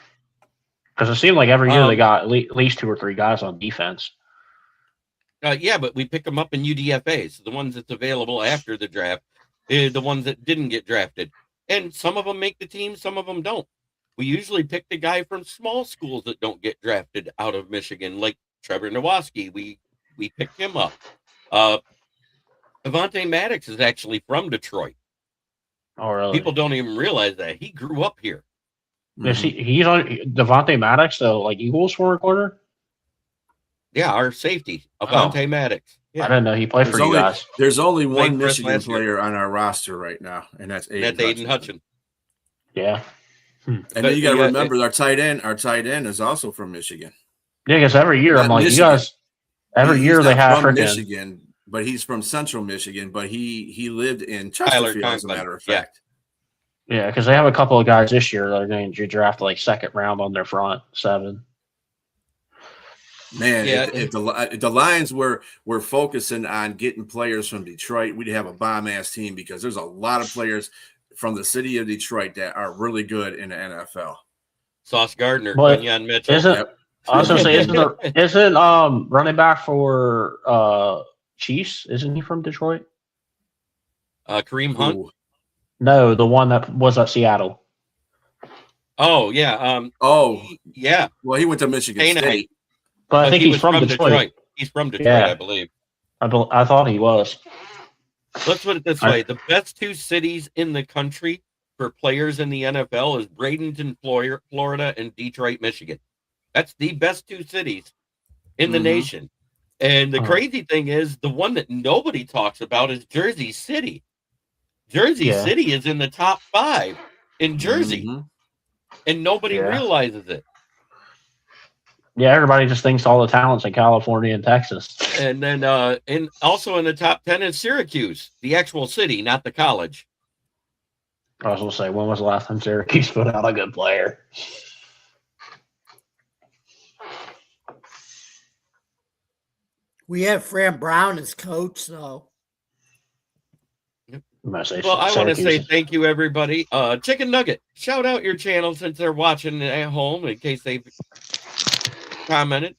Because it seemed like every year they got at least 2 or 3 guys on defense. But we pick them up in UDFAs, the ones that's available after the draft, the ones that didn't get drafted. And some of them make the team, some of them don't. We usually pick the guy from small schools that don't get drafted out of Michigan, like Trevor Nowaski. We picked him up. Avante Maddox is actually from Detroit. Oh, really? People don't even realize that. He grew up here. He's on Devontae Maddox, the Eagles former corner? Yeah, our safety, Avante Maddox. Yeah. I didn't know he played for you guys. There's only one Michigan player on our roster right now, and that's Aiden Hutchinson. Yeah. And then you got to remember our tight end is also from Michigan. Yeah, because every year I'm like, you guys Every year they have from freaking Michigan, but he's from Central Michigan. But he lived in Chesterfield, as a matter of fact. Yeah, because they have a couple of guys this year that are going to draft like second round on their front 7. Man, if the Lions were focusing on getting players from Detroit, we'd have a bomb-ass team, because there's a lot of players from the city of Detroit that are really good in the NFL. Sauce Gardner, Quinyon Mitchell. I was going to say, isn't running back for Chiefs? Isn't he from Detroit? Kareem Hunt. No, the one that was at Seattle. Oh yeah. Yeah. Well, he went to Michigan State, but I think he's from Detroit. He's from Detroit, I believe. I thought he was. Let's put it this way: the best 2 cities in the country for players in the NFL is Bradenton, Florida, and Detroit, Michigan. That's the best 2 cities in the nation. And the crazy thing is, the one that nobody talks about is Jersey City. Jersey City is in the top 5 in Jersey, and nobody realizes it. Yeah, everybody just thinks all the talent's in California and Texas. And then, also in the top 10 is Syracuse, the actual city, not the college. I was going to say, when was the last time Syracuse put out a good player? We have Fran Brown as coach, though. Well, I want to say thank you, everybody. Chicken Nugget, shout out your channel since they're watching at home in case they've commented.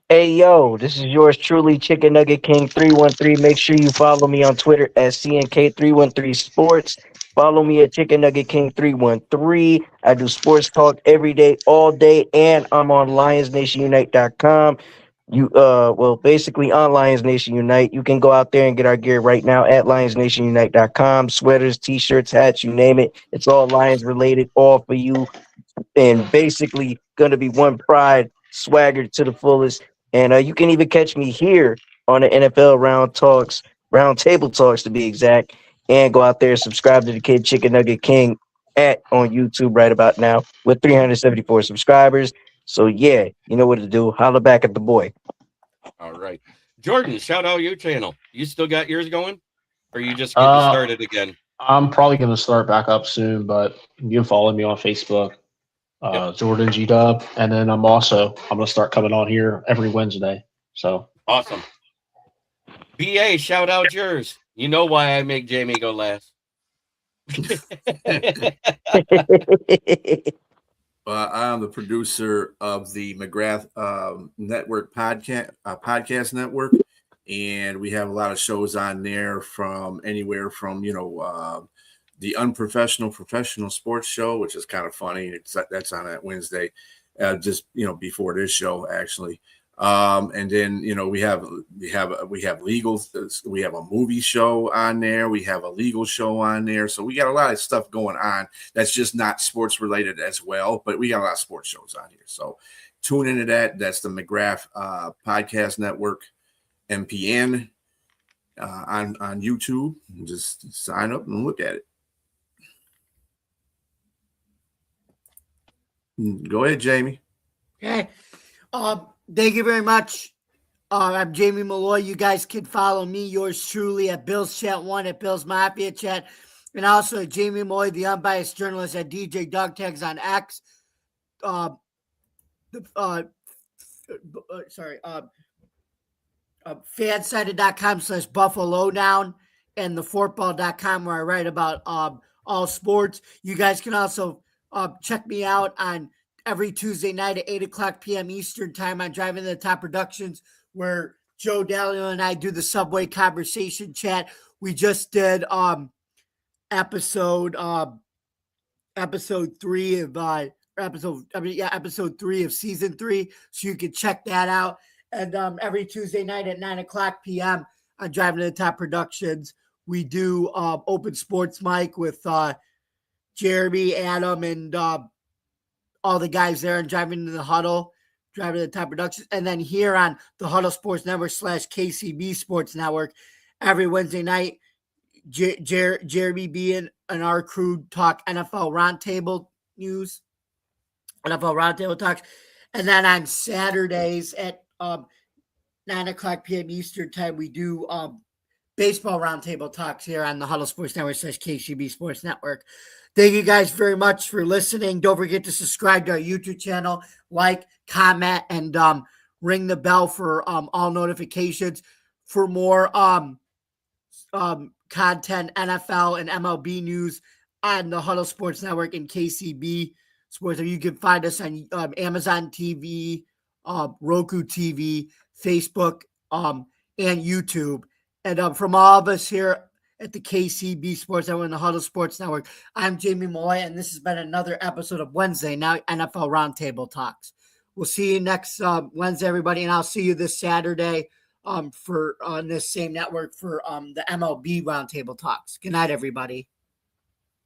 Hey, yo, this is yours truly, Chicken Nugget King 313. Make sure you follow me on Twitter at CNK313 Sports. Follow me at Chicken Nugget King 313. I do sports talk every day, all day, and I'm on LionsNationUnite.com. Basically on Lions Nation Unite. You can go out there and get our gear right now at LionsNationUnite.com. Sweaters, t-shirts, hats, you name it. It's all Lions related, all for you. And basically gonna be one pride, swagger to the fullest. And you can even catch me here on the NFL Roundtable Talks to be exact. And go out there and subscribe to the Kid Chicken Nugget King on YouTube right about now with 374 subscribers. So, yeah, you know what to do. Holla back at the boy. All right. Jordan, shout out your channel. You still got yours going? Or you just getting started again? I'm probably going to start back up soon, but you can follow me on Facebook, Jordan G Dub. And then I'm going to start coming on here every Wednesday. So awesome. BA, shout out yours. You know why I make Jamie go last. I'm the producer of the McGrath Network podcast network, and we have a lot of shows on there from anywhere from the Unprofessional Professional Sports Show, which is kind of funny. That's on that Wednesday, just before this show actually. And then we have legal, we have a movie show on there, we have a legal show on there, so we got a lot of stuff going on that's just not sports related as well, but we got a lot of sports shows on here, so tune into that. That's the McGrath Podcast Network, MPN, on YouTube. Just sign up and look at it. Go ahead, Jamie. Okay. Thank you very much. I'm Jamie Malloy. You guys can follow me, yours truly, at Bill's Chat 1, at Bill's Mafia Chat, and also at Jamie Malloy, the unbiased journalist, at DJ Dog Tags on X. Fansided.com/Buffalo-Down and thefortball.com, where I write about all sports. You guys can also check me out on every Tuesday night at 8:00 p.m. Eastern time on Driving to the Top Productions, where Joe Dalio and I do the Subway Conversation Chat. We just did episode 3 of season 3, so you can check that out. And every Tuesday night at 9:00 p.m. on Driving to the Top Productions, we do open sports mic with Jeremy, Adam, and all the guys there and Driving to the Top Productions. And then here on the Huddle Sports Network / KCB Sports Network, every Wednesday night, Jeremy B and our crew talk NFL Roundtable news, NFL Roundtable Talks. And then on Saturdays at 9:00 p.m. Eastern time, we do baseball roundtable talks here on the Huddle Sports Network / KCB Sports Network. Thank you guys very much for listening. Don't forget to subscribe to our YouTube channel, like, comment, and ring the bell for all notifications for more content, NFL and MLB news on the Huddle Sports Network and KCB Sports. You can find us on Amazon TV, Roku TV, Facebook, and YouTube. And from all of us here at the KCB Sports Network and the Huddle Sports Network, I'm Jamie Malloy, and this has been another episode of Wednesday Night NFL Roundtable Talks. We'll see you next Wednesday, everybody, and I'll see you this Saturday for on this same network for the MLB Roundtable Talks. Good night, everybody.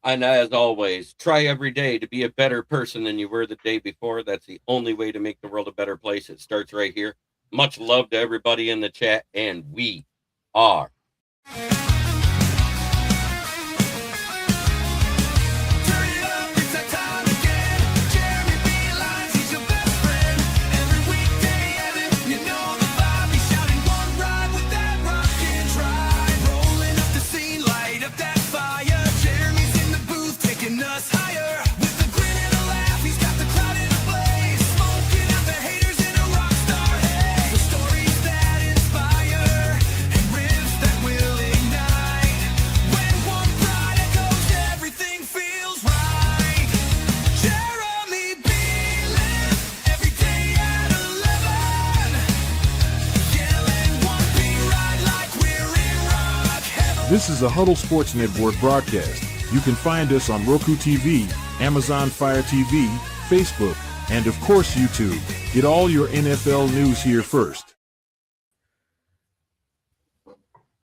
And as always, try every day to be a better person than you were the day before. That's the only way to make the world a better place. It starts right here. Much love to everybody in the chat, and we are This is a Huddle Sports Network broadcast. You can find us on Roku TV, Amazon Fire TV, Facebook, and of course YouTube. Get all your NFL news here first.